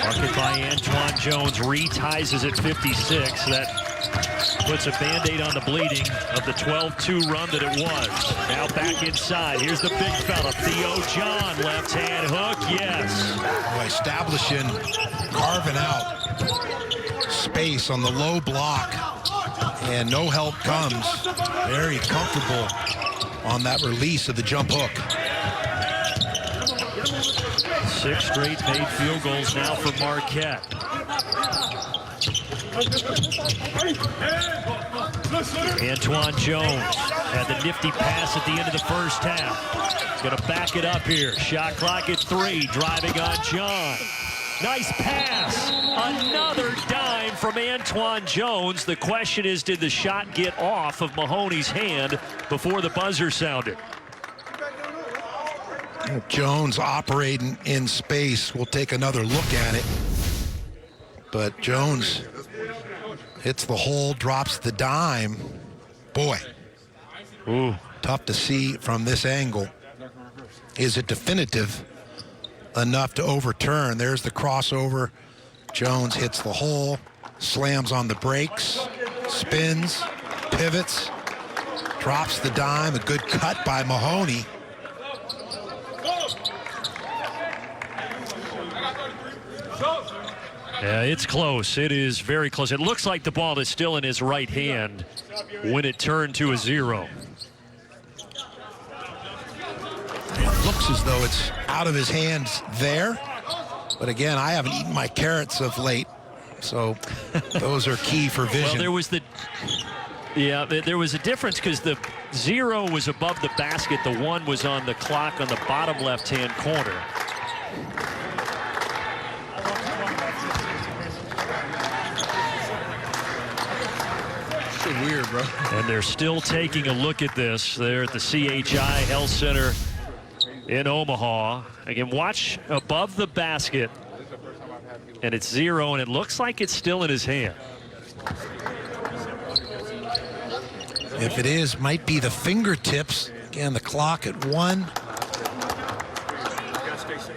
Marked by Antoine Jones, reties at 56. That puts a Band-Aid on the bleeding of the 12-2 run that it was. Now back inside. Here's the big fella, Theo John. Left-hand hook, yes. Boy, establishing, carving out space on the low block. And no help comes. Very comfortable on that release of the jump hook. 6 straight made field goals now for Marquette. Antoine Jones had the nifty pass at the end of the first half. Going to back it up here. Shot clock at 3. Driving on John. Nice pass. Another dime from Antoine Jones. The question is, did the shot get off of Mahoney's hand before the buzzer sounded? Jones operating in space. We'll take another look at it. But Jones hits the hole, drops the dime. Boy, ooh, tough to see from this angle. Is it definitive enough to overturn? There's the crossover. Jones hits the hole, slams on the brakes, spins, pivots, drops the dime. A good cut by Mahoney. Yeah, it's close. It is very close. It looks like the ball is still in his right hand when it turned to a 0. It looks as though it's out of his hands there. But again, I haven't eaten my carrots of late, so those are key for vision. Well, there was a difference because the 0 was above the basket. The 1 was on the clock on the bottom left-hand corner. Weird, bro. And they're still taking a look at this. They're at the CHI Health Center in Omaha. Again, watch above the basket, and it's 0, and it looks like it's still in his hand. If it is, might be the fingertips. Again, the clock at 1.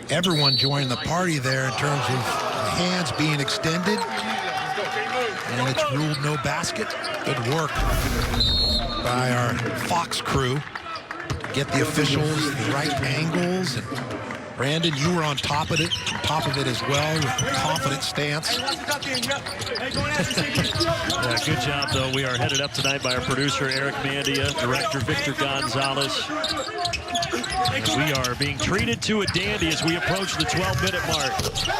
Everyone joined the party there in terms of the hands being extended. And it's ruled no basket. Good work by our Fox crew to get the officials the right angles and Brandon, you were on top of it as well, with a confident stance. Yeah, good job, though. We are headed up tonight by our producer, Eric Mandia, director, Victor Gonzalez. We are being treated to a dandy as we approach the 12-minute mark.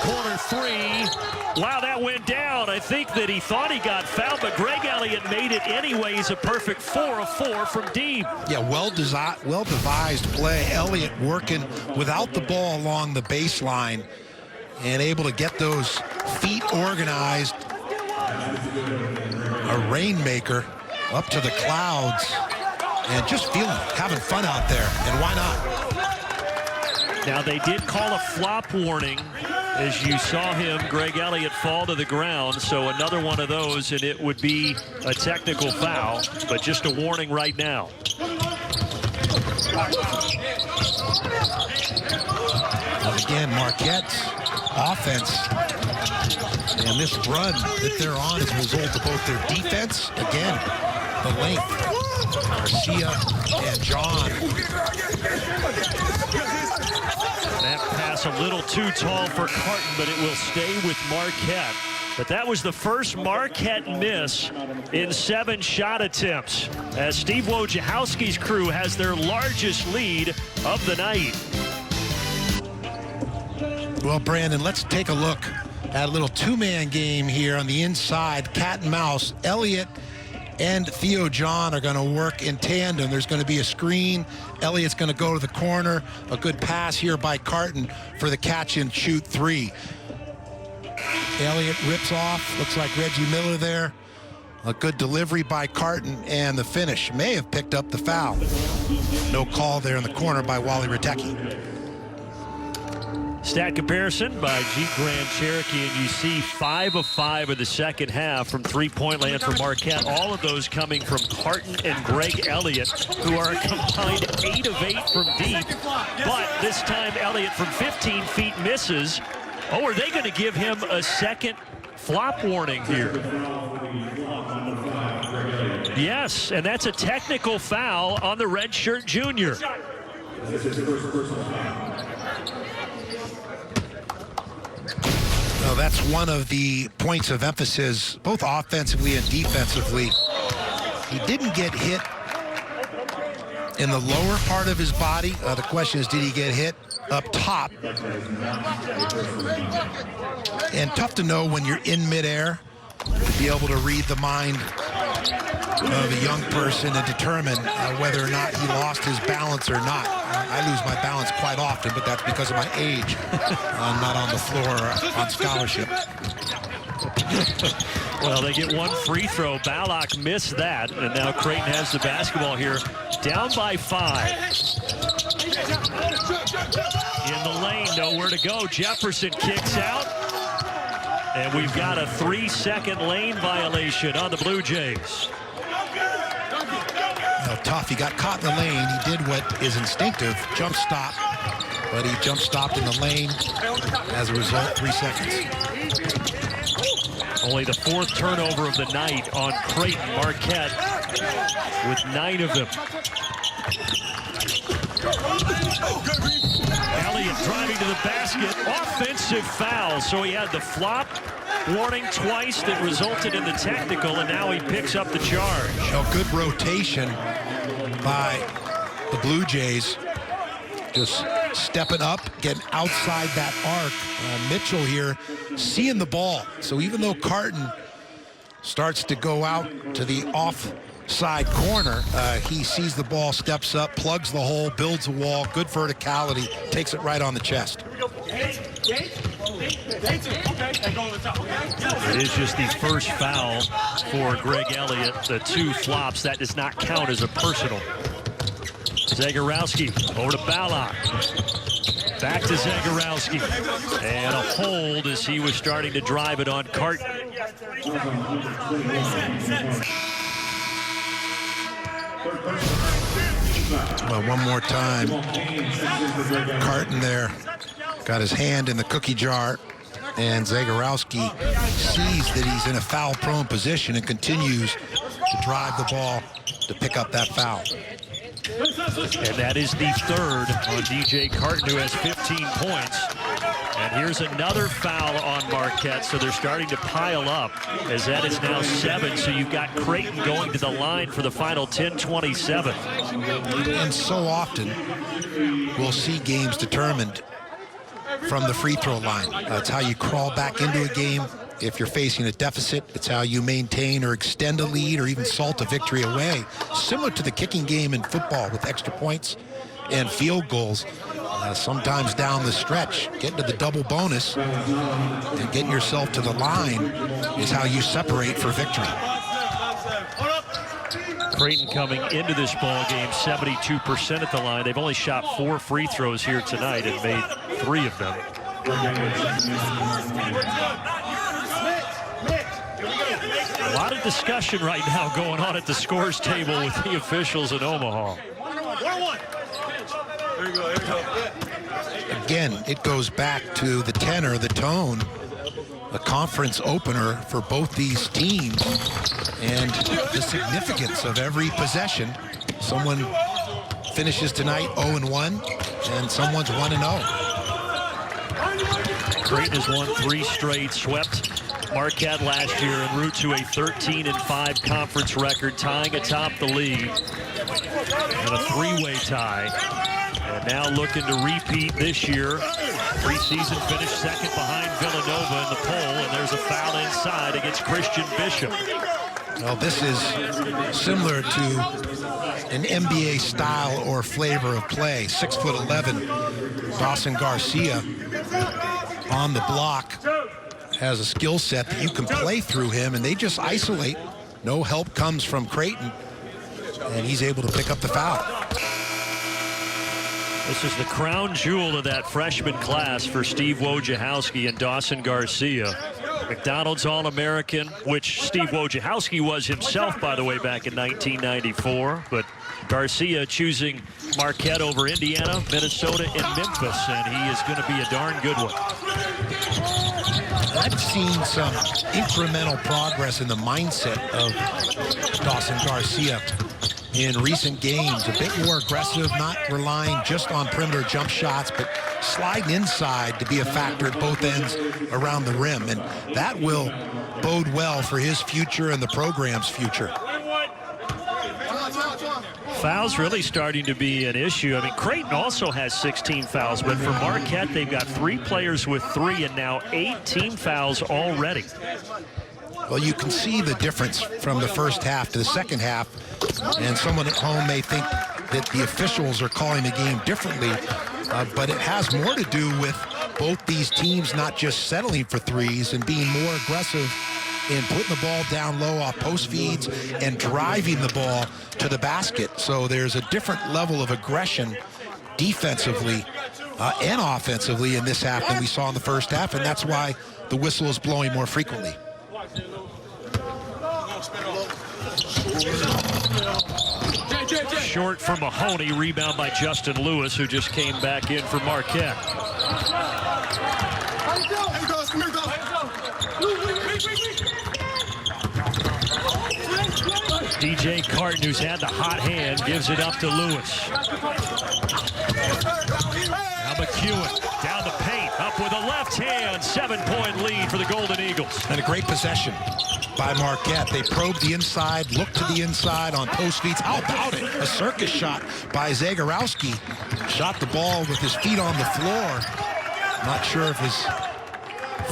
Corner three. Wow, that went down. I think that he thought he got fouled, but Greg Elliott made it anyways. A perfect 4 of 4 from deep. Yeah, well-devised play. Elliott working without the ball along the baseline and able to get those feet organized. A rainmaker up to the clouds and just having fun out there. And why not? Now, they did call a flop warning as you saw him, Greg Elliott, fall to the ground. So another one of those, and it would be a technical foul, but just a warning right now. Again, Marquette's offense and this run that they're on is a result of both their defense, again, the length, Garcia and John. That pass a little too tall for Creighton, but it will stay with Marquette. But that was the first Marquette miss in 7 shot attempts, as Steve Wojciechowski's crew has their largest lead of the night. Well, Brandon, let's take a look at a little two-man game here on the inside. Cat and mouse. Elliott and Theo John are going to work in tandem. There's going to be a screen. Elliott's going to go to the corner. A good pass here by Creighton for the catch-and-shoot three. Elliott rips off. Looks like Reggie Miller there. A good delivery by Creighton, and the finish may have picked up the foul. No call there in the corner by Wally Ratecki. Stat comparison by Jeep Grand Cherokee, and you see 5 of 5 of the second half from three-point land for Marquette. All of those coming from Creighton and Greg Elliott, who are a combined 8 of 8 from deep. But this time Elliott from 15 feet misses. Oh, are they going to give him a second flop warning here? Yes, and that's a technical foul on the redshirt junior. Well, that's one of the points of emphasis, both offensively and defensively. He didn't get hit in the lower part of his body. The question is, did he get hit up top? And tough to know when you're in midair to be able to read the mind of a young person and determine whether or not he lost his balance or not. I lose my balance quite often, but that's because of my age. I'm not on the floor on scholarship. Well, they get one free throw. Balak missed that, and now Creighton has the basketball here, down by 5. In the lane, nowhere to go. Jefferson kicks out, and we've got a 3-second lane violation on the Blue Jays. Tough. He got caught in the lane. He did what is instinctive, jump stop, but he jump stopped in the lane. As a result, 3 seconds. Only the 4th turnover of the night on Creighton. Marquette with 9 of them. Elliott driving to the basket. Offensive foul. So he had the flop warning twice that resulted in the technical, and now he picks up the charge. A good rotation by the Blue Jays. Just stepping up, getting outside that arc. Mitchell here seeing the ball. So even though Creighton starts to go out to the offside corner, he sees the ball, steps up, plugs the hole, builds a wall, good verticality, takes it right on the chest. It is just the first foul for Greg Elliott. The 2 flops, that does not count as a personal. Zagorowski over to Balak. Back to Zagorowski. And a hold as he was starting to drive it on Creighton. Well, one more time. Creighton there got his hand in the cookie jar, and Zagorowski sees that he's in a foul-prone position and continues to drive the ball to pick up that foul. And that is the third on DJ Creighton, who has 15 points. And here's another foul on Marquette, so they're starting to pile up, as that is now 7. So you've got Creighton going to the line for the final 10-27. And so often we'll see games determined from the free throw line. It's how you crawl back into a game if you're facing a deficit. It's how you maintain or extend a lead or even salt a victory away. Similar to the kicking game in football with extra points and field goals. Sometimes down the stretch, getting to the double bonus and getting yourself to the line is how you separate for victory. Creighton coming into this ball game 72% at the line. They've only shot 4 free throws here tonight and made 3 of them. A lot of discussion right now going on at the scores table with the officials in Omaha. Again, it goes back to the tenor, the tone, a conference opener for both these teams, and the significance of every possession. Someone finishes tonight 0-1, and someone's 1-0. Creighton has won 3 straight, swept Marquette last year en route to a 13-5 conference record, tying atop the league, and a 3-way tie. And now looking to repeat this year. Preseason finished second behind Villanova in the poll, and there's a foul inside against Christian Bishop. Well, this is similar to an NBA style or flavor of play. 6'11", Dawson Garcia on the block has a skill set that you can play through him, and they just isolate. No help comes from Creighton, and he's able to pick up the foul. This is the crown jewel of that freshman class for Steve Wojciechowski and Dawson Garcia. McDonald's All-American, which Steve Wojciechowski was himself, by the way, back in 1994. But Garcia choosing Marquette over Indiana, Minnesota, and Memphis, and he is going to be a darn good one. I've seen some incremental progress in the mindset of Dawson Garcia in recent games. A bit more aggressive, not relying just on perimeter jump shots, but sliding inside to be a factor at both ends around the rim. And that will bode well for his future and the program's future. Fouls really starting to be an issue. I mean, Creighton also has 16 fouls, but for Marquette, they've got 3 players with 3 and now 8 team fouls already. Well, you can see the difference from the first half to the second half, and someone at home may think that the officials are calling the game differently, but it has more to do with both these teams not just settling for threes and being more aggressive in putting the ball down low off post feeds and driving the ball to the basket. So there's a different level of aggression defensively and offensively in this half than we saw in the first half, and that's why the whistle is blowing more frequently. Short for Mahoney, rebound by Justin Lewis, who just came back in for Marquette. DJ Creighton, who's had the hot hand, gives it up to Lewis. Now McEwen down the paint, up with a left hand, 7-point lead for the Golden Eagles. And a great possession by Marquette. They probed the inside, looked to the inside on post feeds. How about it? A circus shot by Zagorowski. Shot the ball with his feet on the floor. Not sure if his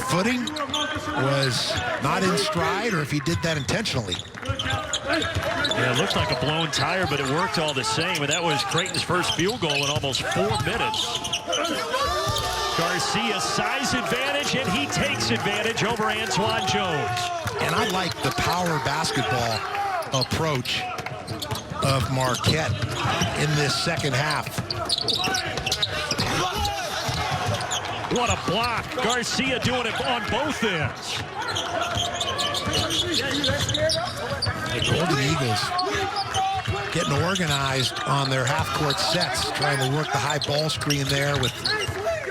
footing was not in stride or if he did that intentionally. Yeah, it looked like a blown tire, but it worked all the same. And that was Creighton's first field goal in almost 4 minutes. Garcia size advantage, and he takes advantage over Antoine Jones. And I like the power basketball approach of Marquette in this second half. What a block. Garcia doing it on both ends. The Golden Eagles getting organized on their half-court sets, trying to work the high ball screen there with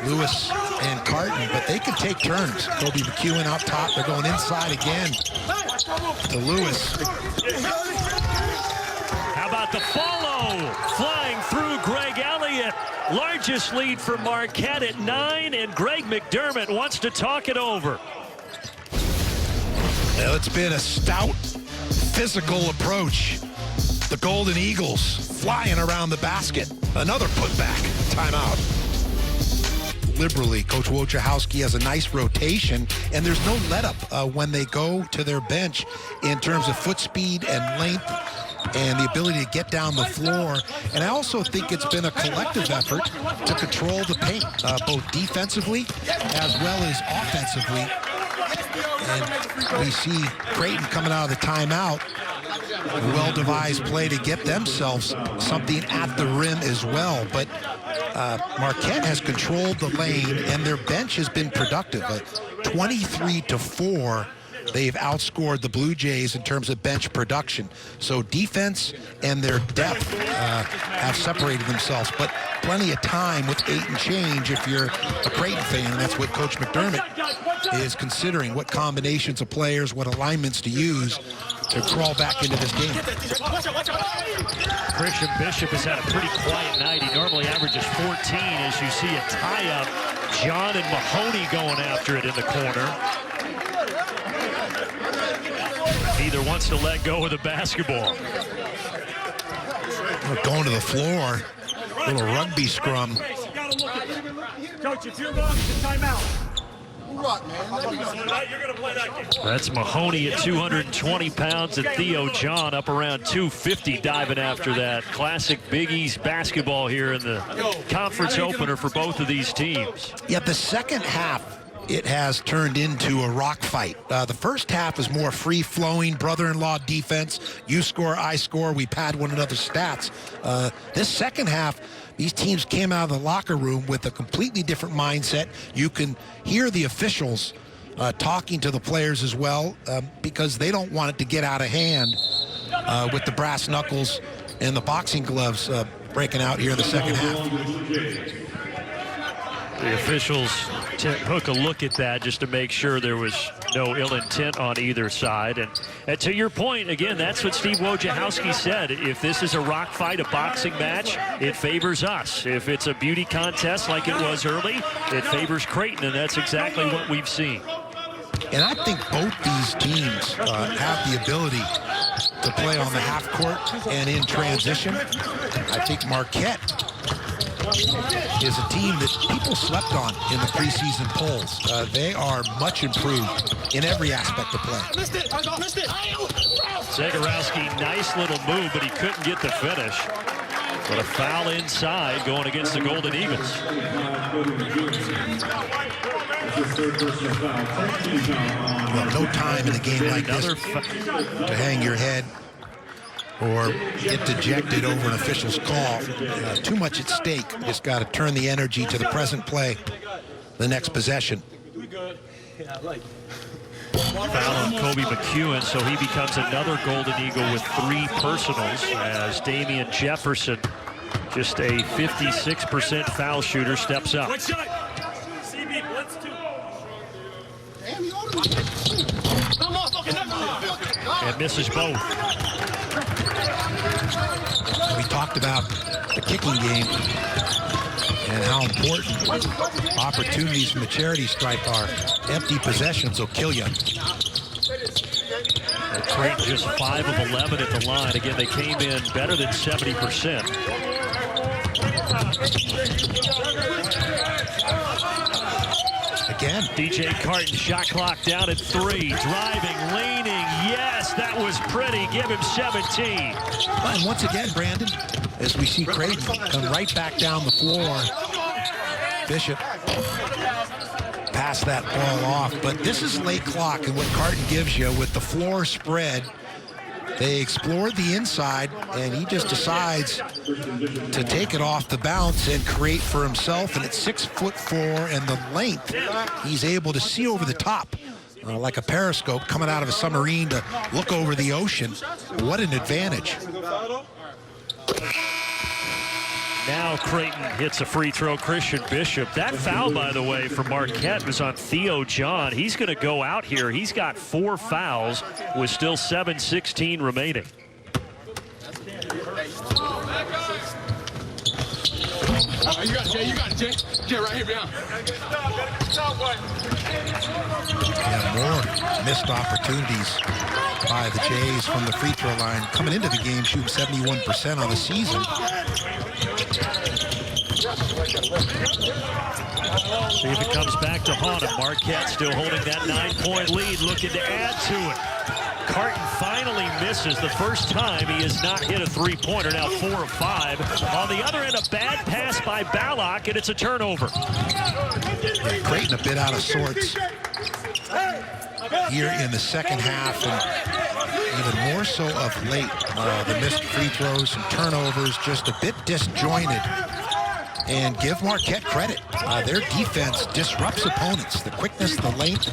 Lewis and Creighton, but they can take turns. Kobe McEwen out top. They're going inside again to Lewis. How about about the follow? Flying through Greg Elliott. Largest lead for Marquette at 9, and Greg McDermott wants to talk it over. Well, it's been a stout, physical approach. The Golden Eagles flying around the basket. Another putback. Timeout. Liberally, Coach Wojciechowski has a nice rotation, and there's no let-up when they go to their bench in terms of foot speed and length and the ability to get down the floor. And I also think it's been a collective effort to control the paint, both defensively as well as offensively. And we see Creighton coming out of the timeout. Well-devised play to get themselves something at the rim as well. But Marquette has controlled the lane, and their bench has been productive. 23-4, they've outscored the Bluejays in terms of bench production. So defense and their depth have separated themselves. But plenty of time with 8 and change if you're a Creighton fan. And that's what Coach McDermott is considering, what combinations of players, what alignments to use to crawl back into this game. Christian Bishop has had a pretty quiet night. He normally averages 14 as you see a tie-up. John and Mahoney going after it in the corner. Neither wants to let go of the basketball. Going to the floor. Little rugby scrum. Coach, if you're wrong, it's a timeout. That's Mahoney at 220 pounds and Theo John up around 250 diving after that. Classic Big East basketball here in the conference opener for both of these teams. Yeah, the second half, it has turned into a rock fight. The first half is more free-flowing, brother-in-law defense. You score, I score, we pad one another's stats. This second half, these teams came out of the locker room with a completely different mindset. You can hear the officials talking to the players as well because they don't want it to get out of hand with the brass knuckles and the boxing gloves breaking out here in the second half. The officials took a look at that just to make sure there was no ill intent on either side. And to your point, again, that's what Steve Wojciechowski said. If this is a rock fight, a boxing match, it favors us. If it's a beauty contest like it was early, it favors Creighton, and that's exactly what we've seen. And I think both these teams have the ability to play on the half court and in transition. I think Marquette is a team that people slept on in the preseason polls. They are much improved in every aspect of play. Zagorowski, nice little move, but he couldn't get the finish. But a foul inside going against the Golden Eagles. Well, no time in a game like this to hang your head or get dejected over an official's call. Too much at stake. Just got to turn the energy to the present play, the next possession. Foul on Kobe McEwen, so he becomes another Golden Eagle with 3 personals as Damian Jefferson, just a 56% foul shooter, steps up. And misses both. We talked about the kicking game and how important opportunities from the charity stripe are. Empty possessions will kill you. Creighton just 5 of 11 at the line. Again, they came in better than 70%. Again, DJ Carton, shot clock down at 3. Driving, leaning, yes, that was pretty. Give him 17. And once again, Brandon, as we see Creighton come right back down the floor. Bishop passed that ball off, but this is late clock, and what Carton gives you with the floor spread, they explored the inside, and he just decides to take it off the bounce and create for himself. And at 6'4" and the length, he's able to see over the top like a periscope coming out of a submarine to look over the ocean. What an advantage. Now Creighton hits a free throw. Christian Bishop. That foul, by the way, for Marquette was on Theo John. He's going to go out here. He's got 4 fouls with still 7:16 remaining. You got it, Jay. You got it, Jay. Jay, right here behind. Yeah, more missed opportunities by the Jays from the free throw line. Coming into the game, shooting 71% on the season. See if it comes back to haunt him. Marquette still holding that 9-point lead, looking to add to it. Creighton finally misses the first time he has not hit a three-pointer, now 4 of 5. On the other end, a bad pass by Balak, and it's a turnover. Yeah, Creighton a bit out of sorts here in the second half, and even more so of late. The missed free throws and turnovers, just a bit disjointed. And give Marquette credit. Their defense disrupts opponents. The quickness, the length.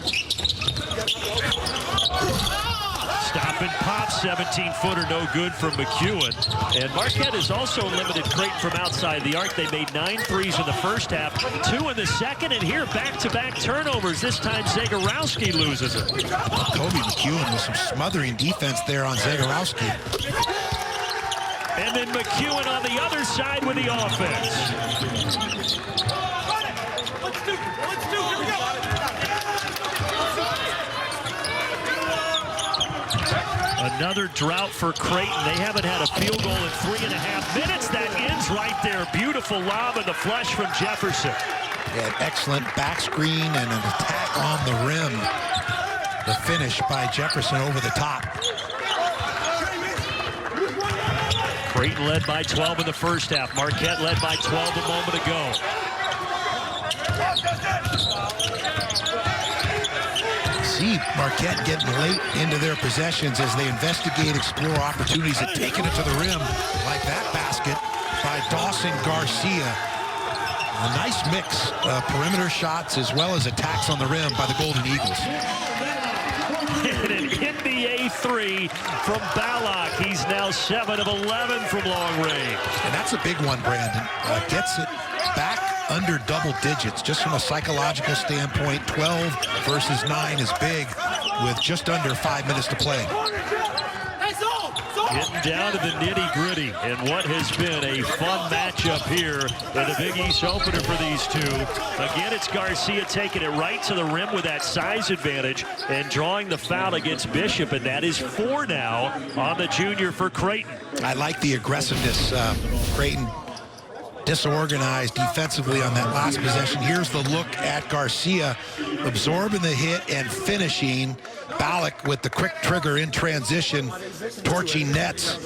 Stop and pop, 17-footer, no good from McEwen. And Marquette has also limited Creighton from outside the arc. They made 9 threes in the first half, 2 in the second, and here back-to-back turnovers. This time Zagorowski loses it. Kobe McEwen with some smothering defense there on Zagorowski. And then McEwen on the other side with the offense. Another drought for Creighton. They haven't had a field goal in 3.5 minutes. That ends right there. Beautiful lob and the flush from Jefferson. Yeah, excellent back screen and an attack on the rim. The finish by Jefferson over the top. Creighton led by 12 in the first half. Marquette led by 12 a moment ago. See Marquette getting late into their possessions as they investigate, explore opportunities at taking it to the rim, like that basket by Dawson Garcia. A nice mix of perimeter shots as well as attacks on the rim by the Golden Eagles. And an NBA 3 from Balak. He's now 7 of 11 from long range. And that's a big one, Brandon. Gets it back under double digits. Just from a psychological standpoint, 12 versus 9 is big with just under 5 minutes to play. Getting down to the nitty-gritty and what has been a fun matchup here in the Big East opener for these two. Again, it's Garcia taking it right to the rim with that size advantage and drawing the foul against Bishop, and that is 4 now on the junior for Creighton. I like the aggressiveness. Creighton disorganized defensively on that last possession. Here's the look at Garcia, absorbing the hit and finishing. Balak with the quick trigger in transition, torching nets.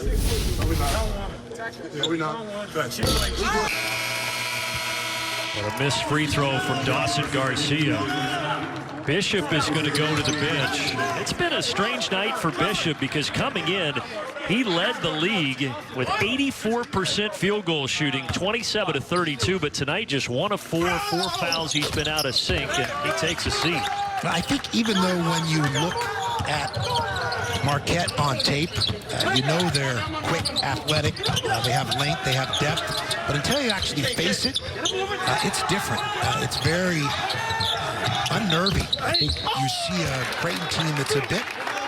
But a missed free throw from Dawson Garcia. Bishop is going to go to the bench. It's been a strange night for Bishop because coming in, he led the league with 84% field goal shooting, 27 of 32, but tonight just 1 of 4 fouls. He's been out of sync, and he takes a seat. I think even though when you look at Marquette on tape, you know they're quick, athletic, they have length, they have depth, but until you actually face it, it's different. It's very unnerving. I think you see a Creighton team that's a bit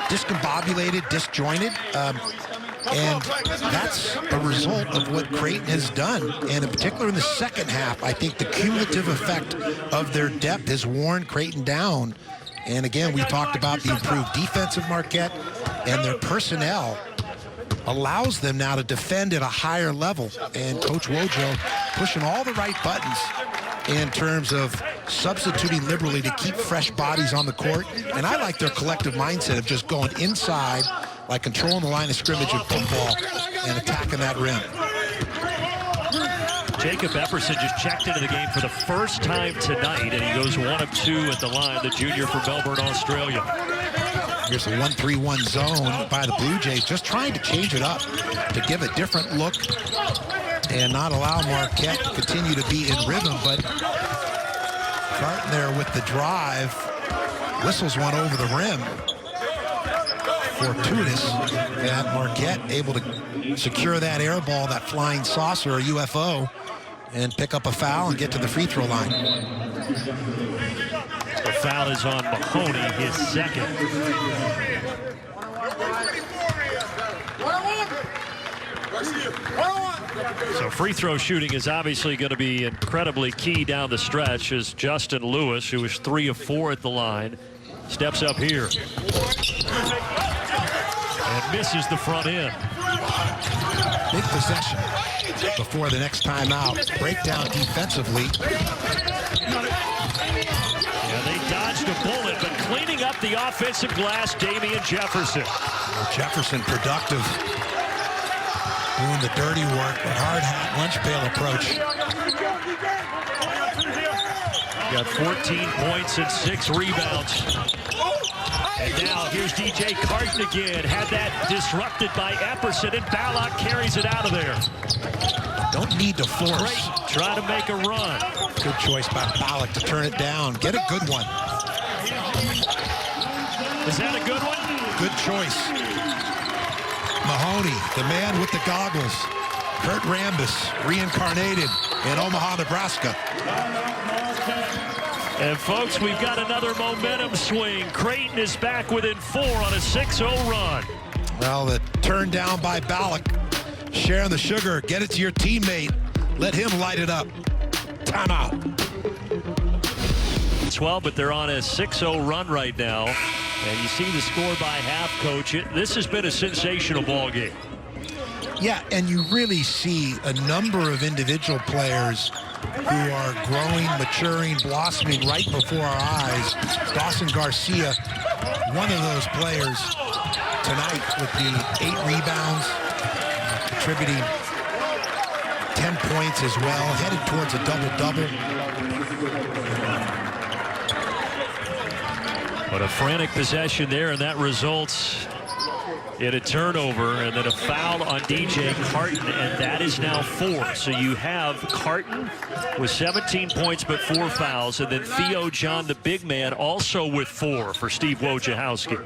discombobulated, disjointed, and that's a result of what Creighton has done. And in particular in the second half, I think the cumulative effect of their depth has worn Creighton down. And again, we talked about the improved defense of Marquette, and their personnel allows them now to defend at a higher level. And Coach Wojo pushing all the right buttons in terms of substituting liberally to keep fresh bodies on the court. And I like their collective mindset of just going inside, like controlling the line of scrimmage in football and attacking that rim. Jacob Epperson just checked into the game for the first time tonight, and he goes 1 of 2 at the line, the junior from Melbourne, Australia. Here's a 1-3-1 zone by the Bluejays, just trying to change it up to give a different look and not allow Marquette to continue to be in rhythm. But starting there with the drive, whistles one over the rim. Fortuitous that Marquette able to secure that air ball, that flying saucer or UFO, and pick up a foul and get to the free throw line. The foul is on Mahoney, his second. So free throw shooting is obviously going to be incredibly key down the stretch as Justin Lewis, who is 3 of 4 at the line, steps up here and misses the front end. Big possession before the next timeout. Breakdown defensively. Yeah, they dodged a bullet, but cleaning up the offensive glass, Damian Jefferson. Jefferson productive, doing the dirty work, the hard hat lunch pail approach. Got 14 points and 6 rebounds. And now here's DJ Creighton again. Had that disrupted by Epperson, and Balak carries it out of there. Don't need to force. Creighton trying to make a run. Good choice by Balak to turn it down. Get a good one. Is that a good one? Good choice. Mahoney, the man with the goggles. Kurt Rambis, reincarnated in Omaha, Nebraska. And folks, we've got another momentum swing. Creighton is back within 4 on a 6-0 run. Well, the turn down by Balak. Sharing the sugar. Get it to your teammate. Let him light it up. Timeout. 12, but they're on a 6-0 run right now. And you see the score by half, Coach. This has been a sensational ball game. Yeah, and you really see a number of individual players who are growing, maturing, blossoming right before our eyes. Dawson Garcia, one of those players tonight with the 8 rebounds, contributing 10 points as well, headed towards a double-double. But a frantic possession there, and that results in a turnover and then a foul on DJ Creighton, and that is now 4. So you have Creighton with 17 points but 4 fouls, and then Theo John, the big man, also with 4 for Steve Wojciechowski.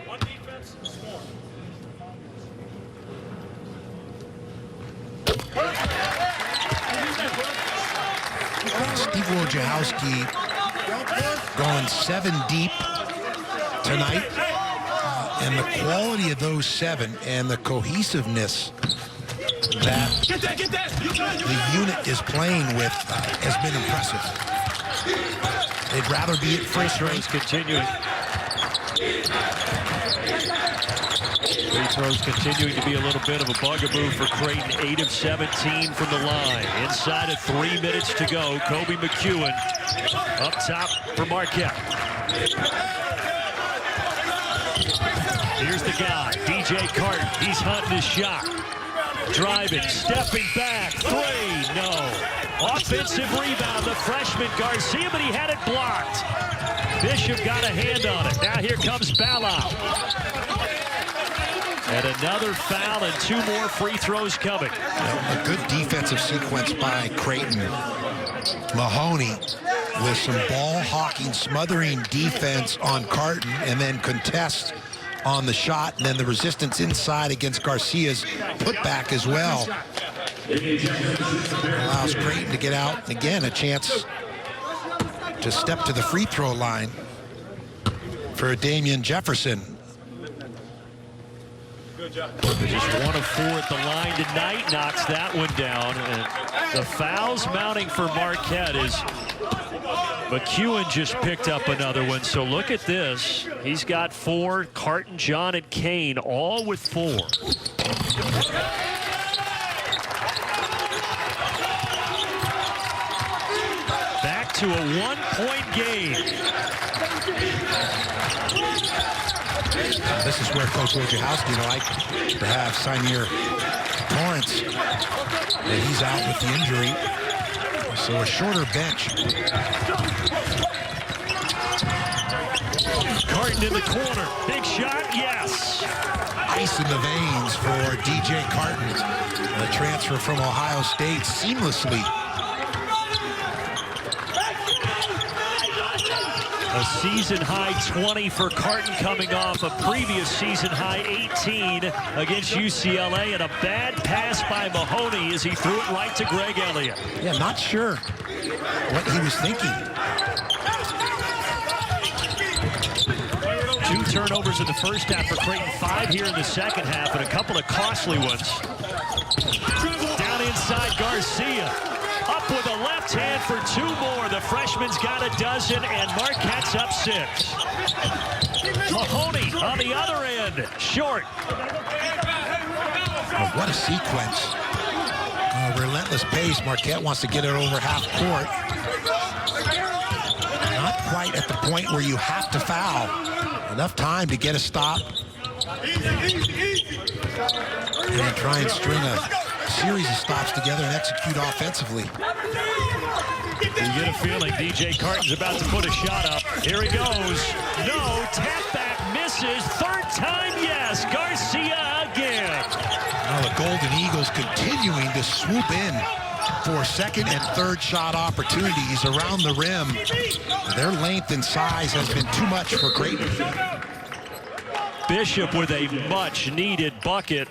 Steve Wojciechowski going 7 deep tonight. And the quality of those 7 and the cohesiveness that the unit is playing with has been impressive. They'd rather be at free throws continuing. Free throws continuing to be a little bit of a bugaboo for Creighton. 8 of 17 from the line. Inside of 3 minutes to go. Kobe McEwen up top for Marquette. Here's the guy, DJ Creighton. He's hunting his shot. Driving, stepping back, 3, no. Offensive rebound, the freshman Garcia, but he had it blocked. Bishop got a hand on it. Now here comes Balak. And another foul and 2 more free throws coming. A good defensive sequence by Creighton. Mahoney with some ball hawking, smothering defense on Creighton, and then contest on the shot, and then the resistance inside against Garcia's putback as well. Allows Creighton to get out, and again, a chance to step to the free throw line for Damian Jefferson. Just 1 of 4 at the line tonight, knocks that one down. And the fouls mounting for Marquette is McEwen just picked up another one. So look at this. He's got 4. Creighton, John, and Kane all with 4. Back to a 1-point game. This is where Coach Wojciechowski would like to have Synir Torrance, and he's out with the injury. So a shorter bench. Creighton in the corner. Big shot, yes. Ice in the veins for DJ Creighton. A transfer from Ohio State seamlessly. A season-high 20 for Creighton coming off a previous season-high 18 against UCLA, and a bad pass by Mahoney as he threw it right to Greg Elliott. Yeah, not sure what he was thinking. 2 turnovers in the first half for Creighton, 5 here in the second half, and a couple of costly ones. Down inside, Garcia. Up with a left hand for 2 more. The freshman's got a dozen, and Marquette's up 6. Mahoney on the other end, short. Oh, what a sequence. Relentless pace. Marquette wants to get it over half court. Not quite at the point where you have to foul. Enough time to get a stop. And try and string a series of stops together and execute offensively. You get a feeling DJ Carton's about to put a shot up. Here he goes. No, tap back misses. Third time, yes. Garcia again. Now the Golden Eagles continuing to swoop in for second and third shot opportunities around the rim. Their length and size has been too much for Creighton. Bishop with a much-needed bucket.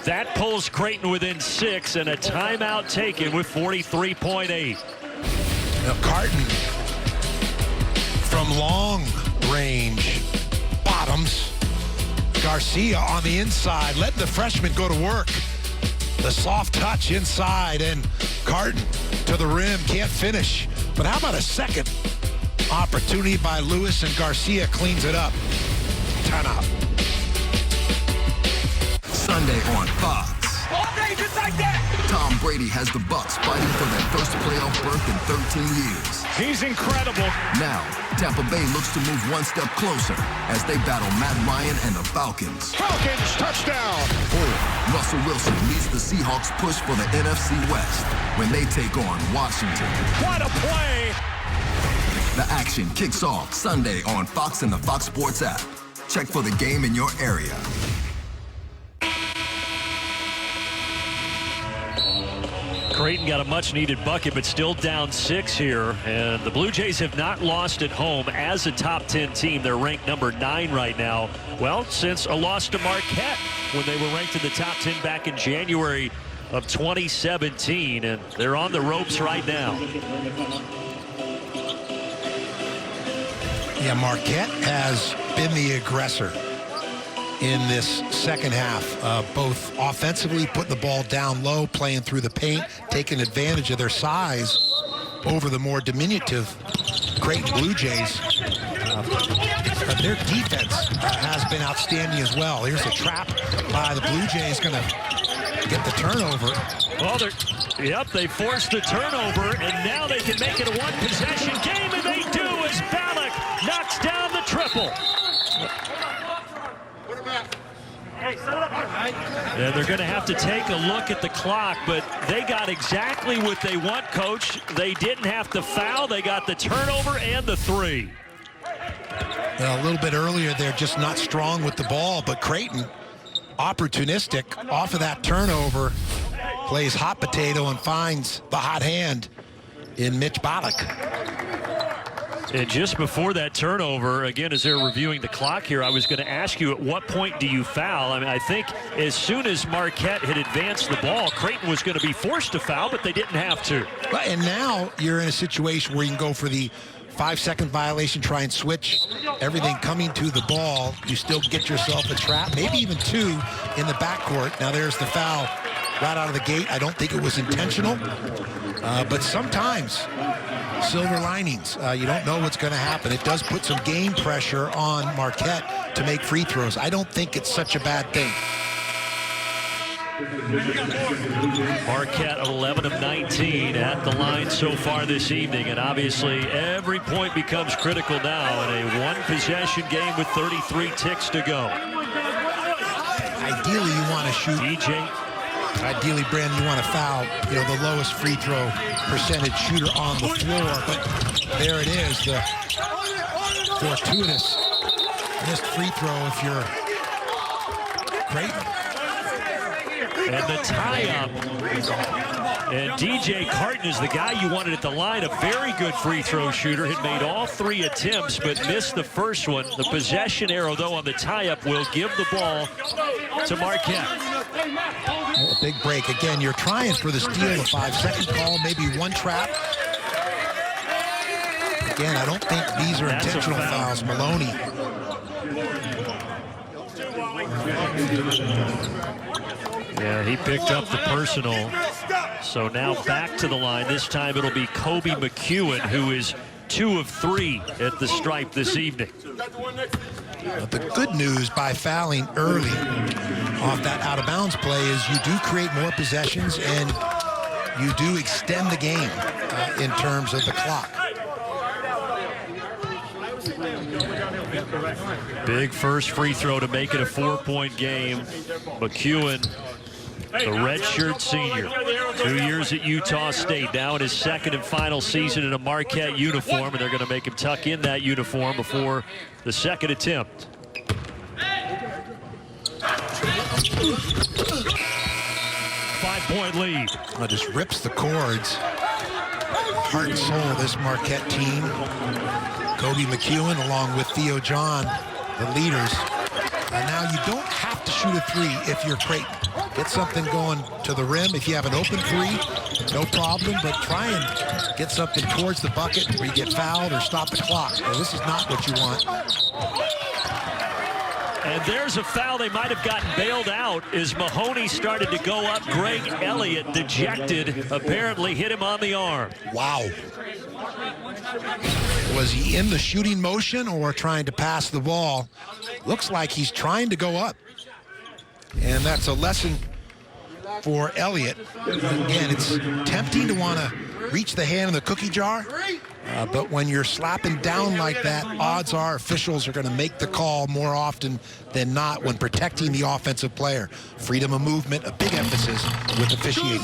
That pulls Creighton within 6, and a timeout taken with 43.8. Now Carton from long range bottoms. Garcia on the inside, letting the freshman go to work. The soft touch inside, and Carton to the rim, can't finish. But how about a second opportunity by Lewis, and Garcia cleans it up. Timeout. Sunday on Fox. Okay, just like that. Tom Brady has the Bucs fighting for their first playoff berth in 13 years. He's incredible. Now, Tampa Bay looks to move one step closer as they battle Matt Ryan and the Falcons. Falcons, touchdown. Or Russell Wilson leads the Seahawks push for the NFC West when they take on Washington. What a play. The action kicks off Sunday on Fox and the Fox Sports app. Check for the game in your area. Creighton got a much-needed bucket, but still down 6 here. And the Blue Jays have not lost at home as a top 10 team. They're ranked number 9 right now. Well, since a loss to Marquette when they were ranked in the top 10 back in January of 2017. And they're on the ropes right now. Yeah, Marquette has been the aggressor in this second half, both offensively, putting the ball down low, playing through the paint, taking advantage of their size over the more diminutive Creighton Blue Jays. But their defense has been outstanding as well. Here's a trap by the Blue Jays, going to get the turnover. Well, they forced the turnover, and now they can make it a one-possession game, and they do as Ballack knocks down the triple. And they're going to have to take a look at the clock, but they got exactly what they want, Coach. They didn't have to foul. They got the turnover and the 3. Well, a little bit earlier, they're just not strong with the ball, but Creighton, opportunistic off of that turnover, plays hot potato and finds the hot hand in Mitch Ballack. And just before that turnover, again, as they're reviewing the clock here, I was going to ask you, at what point do you foul? I mean, I think as soon as Marquette had advanced the ball, Creighton was going to be forced to foul, but they didn't have to. And now you're in a situation where you can go for the 5-second violation, try and switch everything coming to the ball. You still get yourself a trap, maybe even 2 in the backcourt. Now there's the foul right out of the gate. I don't think it was intentional, but sometimes silver linings. You don't know what's going to happen. It does put some game pressure on Marquette to make free throws. I don't think it's such a bad thing. Marquette 11 of 19 at the line so far this evening, and obviously every point becomes critical now in a one-possession game with 33 ticks to go. Ideally, you want to shoot. DJ. Ideally, Brandon, you want to foul, the lowest free throw percentage shooter on the floor. But there it is, the fortuitous missed free throw if you're Creighton. And the tie-up. And DJ Carton is the guy you wanted at the line, a very good free throw shooter. Had made all 3 attempts, but missed the first one. The possession arrow, though, on the tie-up will give the ball to Marquette. A big break. Again, you're trying for the steal, a 5-second call, maybe one trap. Again, I don't think these are intentional fouls. Maloney Yeah, he picked up the personal. So now back to the line. This time it'll be Kobe McEwen, who is 2 of 3 at the stripe this evening. The good news by fouling early off that out-of-bounds play is you do create more possessions and you do extend the game in terms of the clock. Big first free throw to make it a 4-point game. McEwen, the redshirt senior, 2 years at Utah State, now in his second and final season in a Marquette uniform, and they're going to make him tuck in that uniform before the second attempt. Five-point lead. Just rips the cords. Heart and soul of this Marquette team. Kobe McEwen along with Theo John, the leaders. And now you don't have to shoot a 3 if you're Creighton. Get something going to the rim. If you have an open 3, no problem, but try and get something towards the bucket where you get fouled or stop the clock. Well, this is not what you want. And there's a foul. They might have gotten bailed out as Mahoney started to go up. Greg Elliott, dejected, apparently hit him on the arm. Wow. Was he in the shooting motion or trying to pass the ball? Looks like he's trying to go up. And that's a lesson for Elliott. Again, it's tempting to want to reach the hand in the cookie jar. But when you're slapping down like that, odds are officials are going to make the call more often than not when protecting the offensive player. Freedom of movement, a big emphasis with officiating.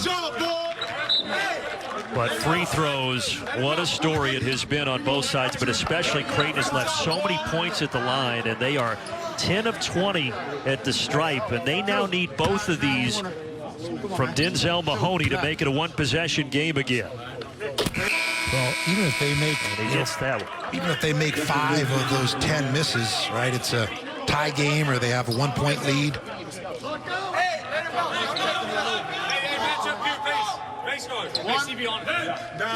But free throws, what a story it has been on both sides, but especially Creighton has left so many points at the line, and they are 10 of 20 at the stripe, and they now need both of these from Denzel Mahoney to make it a one-possession game again. Well, even if they make, and he gets that one. Even if they make 5 of those 10 misses, right? It's a tie game, or they have a 1-point lead.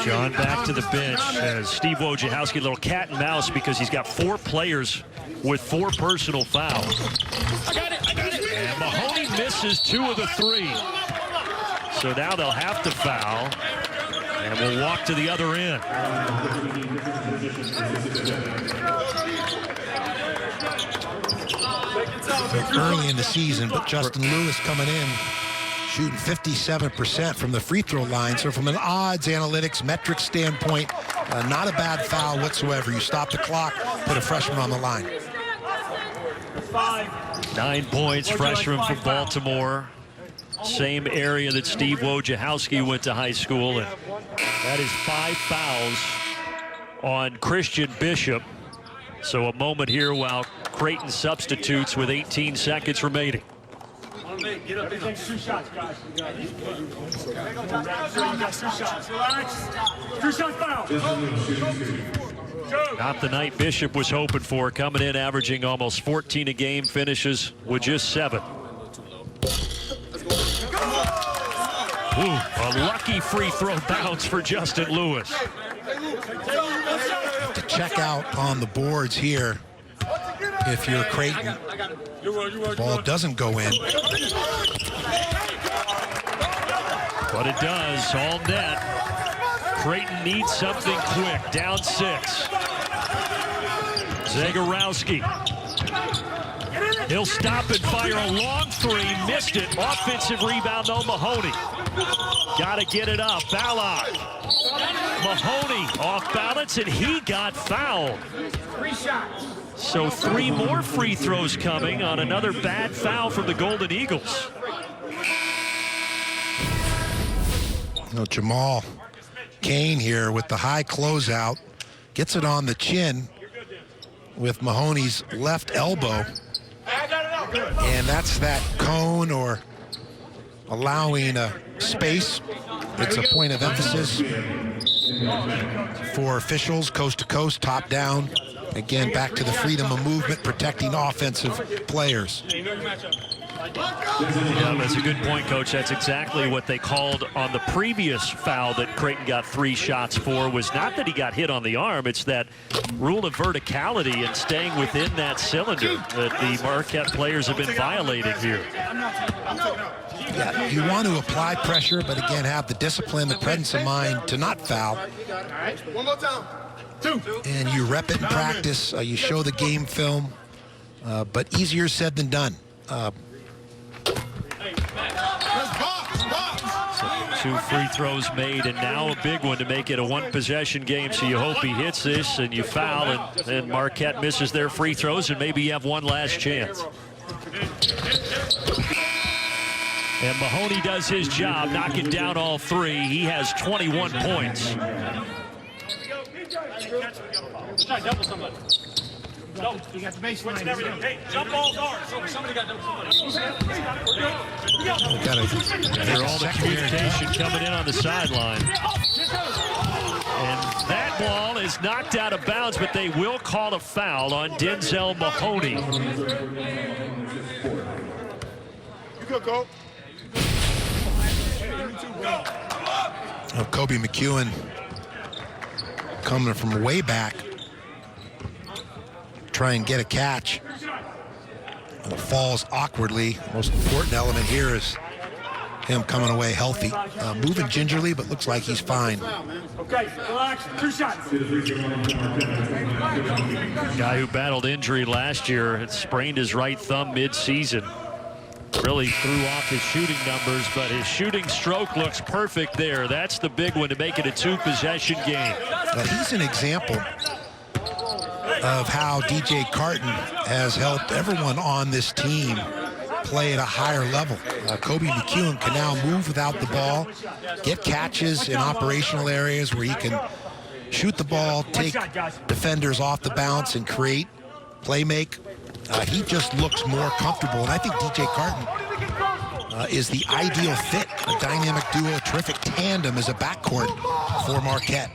John back to the bench as Steve Wojciechowski, a little cat and mouse because he's got 4 players with 4 personal fouls. And Mahoney misses 2 of the 3. So now they'll have to foul. And we'll walk to the other end. Early in the season, but Justin Lewis coming in, shooting 57% from the free throw line. So from an odds, analytics, metrics standpoint, not a bad foul whatsoever. You stop the clock, put a freshman on the line. 9 points, freshman from Baltimore. Same area that Steve Wojciechowski went to high school, and that is 5 fouls on Christian Bishop. So a moment here while Creighton substitutes with 18 seconds remaining. Get up. 2 shots, guys. 2 shots foul. Not the night Bishop was hoping for, coming in averaging almost 14 a game, finishes with just 7. Ooh, a lucky free throw bounce for Justin Lewis. To check out on the boards here, if you're Creighton, the ball doesn't go in. But it does, all net. Creighton needs something quick, down 6. Zagorowski. He'll stop and fire a long 3, missed it. Offensive rebound, though, Mahoney. Got to get it up, Balak. Mahoney off balance, and he got fouled. 3 shots. So 3 more free throws coming on another bad foul from the Golden Eagles. Jamal Cain here with the high closeout. Gets it on the chin with Mahoney's left elbow. And that's that cone or allowing a space. It's a point of emphasis for officials, coast to coast, top down. Again, back to the freedom of movement, protecting offensive players. Yeah, that's a good point, Coach. That's exactly what they called on the previous foul that Creighton got 3 shots for. Was not that he got hit on the arm. It's that rule of verticality and staying within that cylinder that the Marquette players have been violating here. Yeah, you want to apply pressure, but again, have the discipline, the presence of mind to not foul. One more time. 2. And you rep it in practice. You show the game film, but easier said than done. So 2 free throws made, and now a big one to make it a 1-possession game. So you hope he hits this and you foul, and then Marquette misses their free throws, and maybe you have one last chance. And Mahoney does his job, knocking down all 3. He has 21 points. Try to double somebody. No, you got the baseline. Hey, jump balls are. Somebody got double somebody. They're all the communication coming in on the sideline. And that ball is knocked out of bounds, but they will call a foul on Denzel Mahoney. You good, go. Kobe McEwen coming from way back, try and get a catch. And falls awkwardly. Most important element here is him coming away healthy. Moving gingerly, but looks like he's fine. Okay, relax. 2 shots. Guy who battled injury last year had sprained his right thumb mid-season. Really threw off his shooting numbers, but his shooting stroke looks perfect there. That's the big one to make it a 2-possession game. He's an example of how DJ Creighton has helped everyone on this team play at a higher level. Kobe McEwen can now move without the ball, get catches in operational areas where he can shoot the ball, take defenders off the bounce, and create, play make. He just looks more comfortable, and I think DJ Creighton is the ideal fit, a dynamic duo, a terrific tandem as a backcourt for Marquette.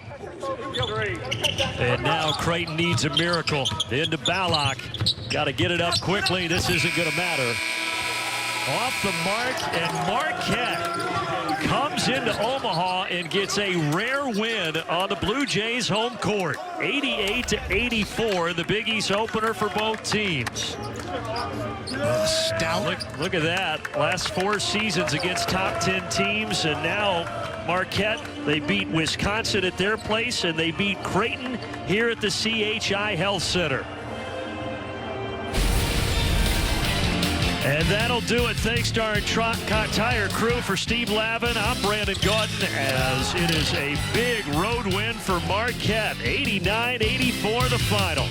And now Creighton needs a miracle. Into Ballock. Got to get it up quickly. This isn't going to matter. Off the mark, and Marquette comes into Omaha and gets a rare win on the Blue Jays home court. 88-84 in the Big East opener for both teams. Stout. Look at that. Last 4 seasons against top 10 teams, and now Marquette, they beat Wisconsin at their place, and they beat Creighton here at the CHI Health Center. And that'll do it. Thanks to our entire crew. For Steve Lavin, I'm Brandon Gordon, as it is a big road win for Marquette. 89-84 the final.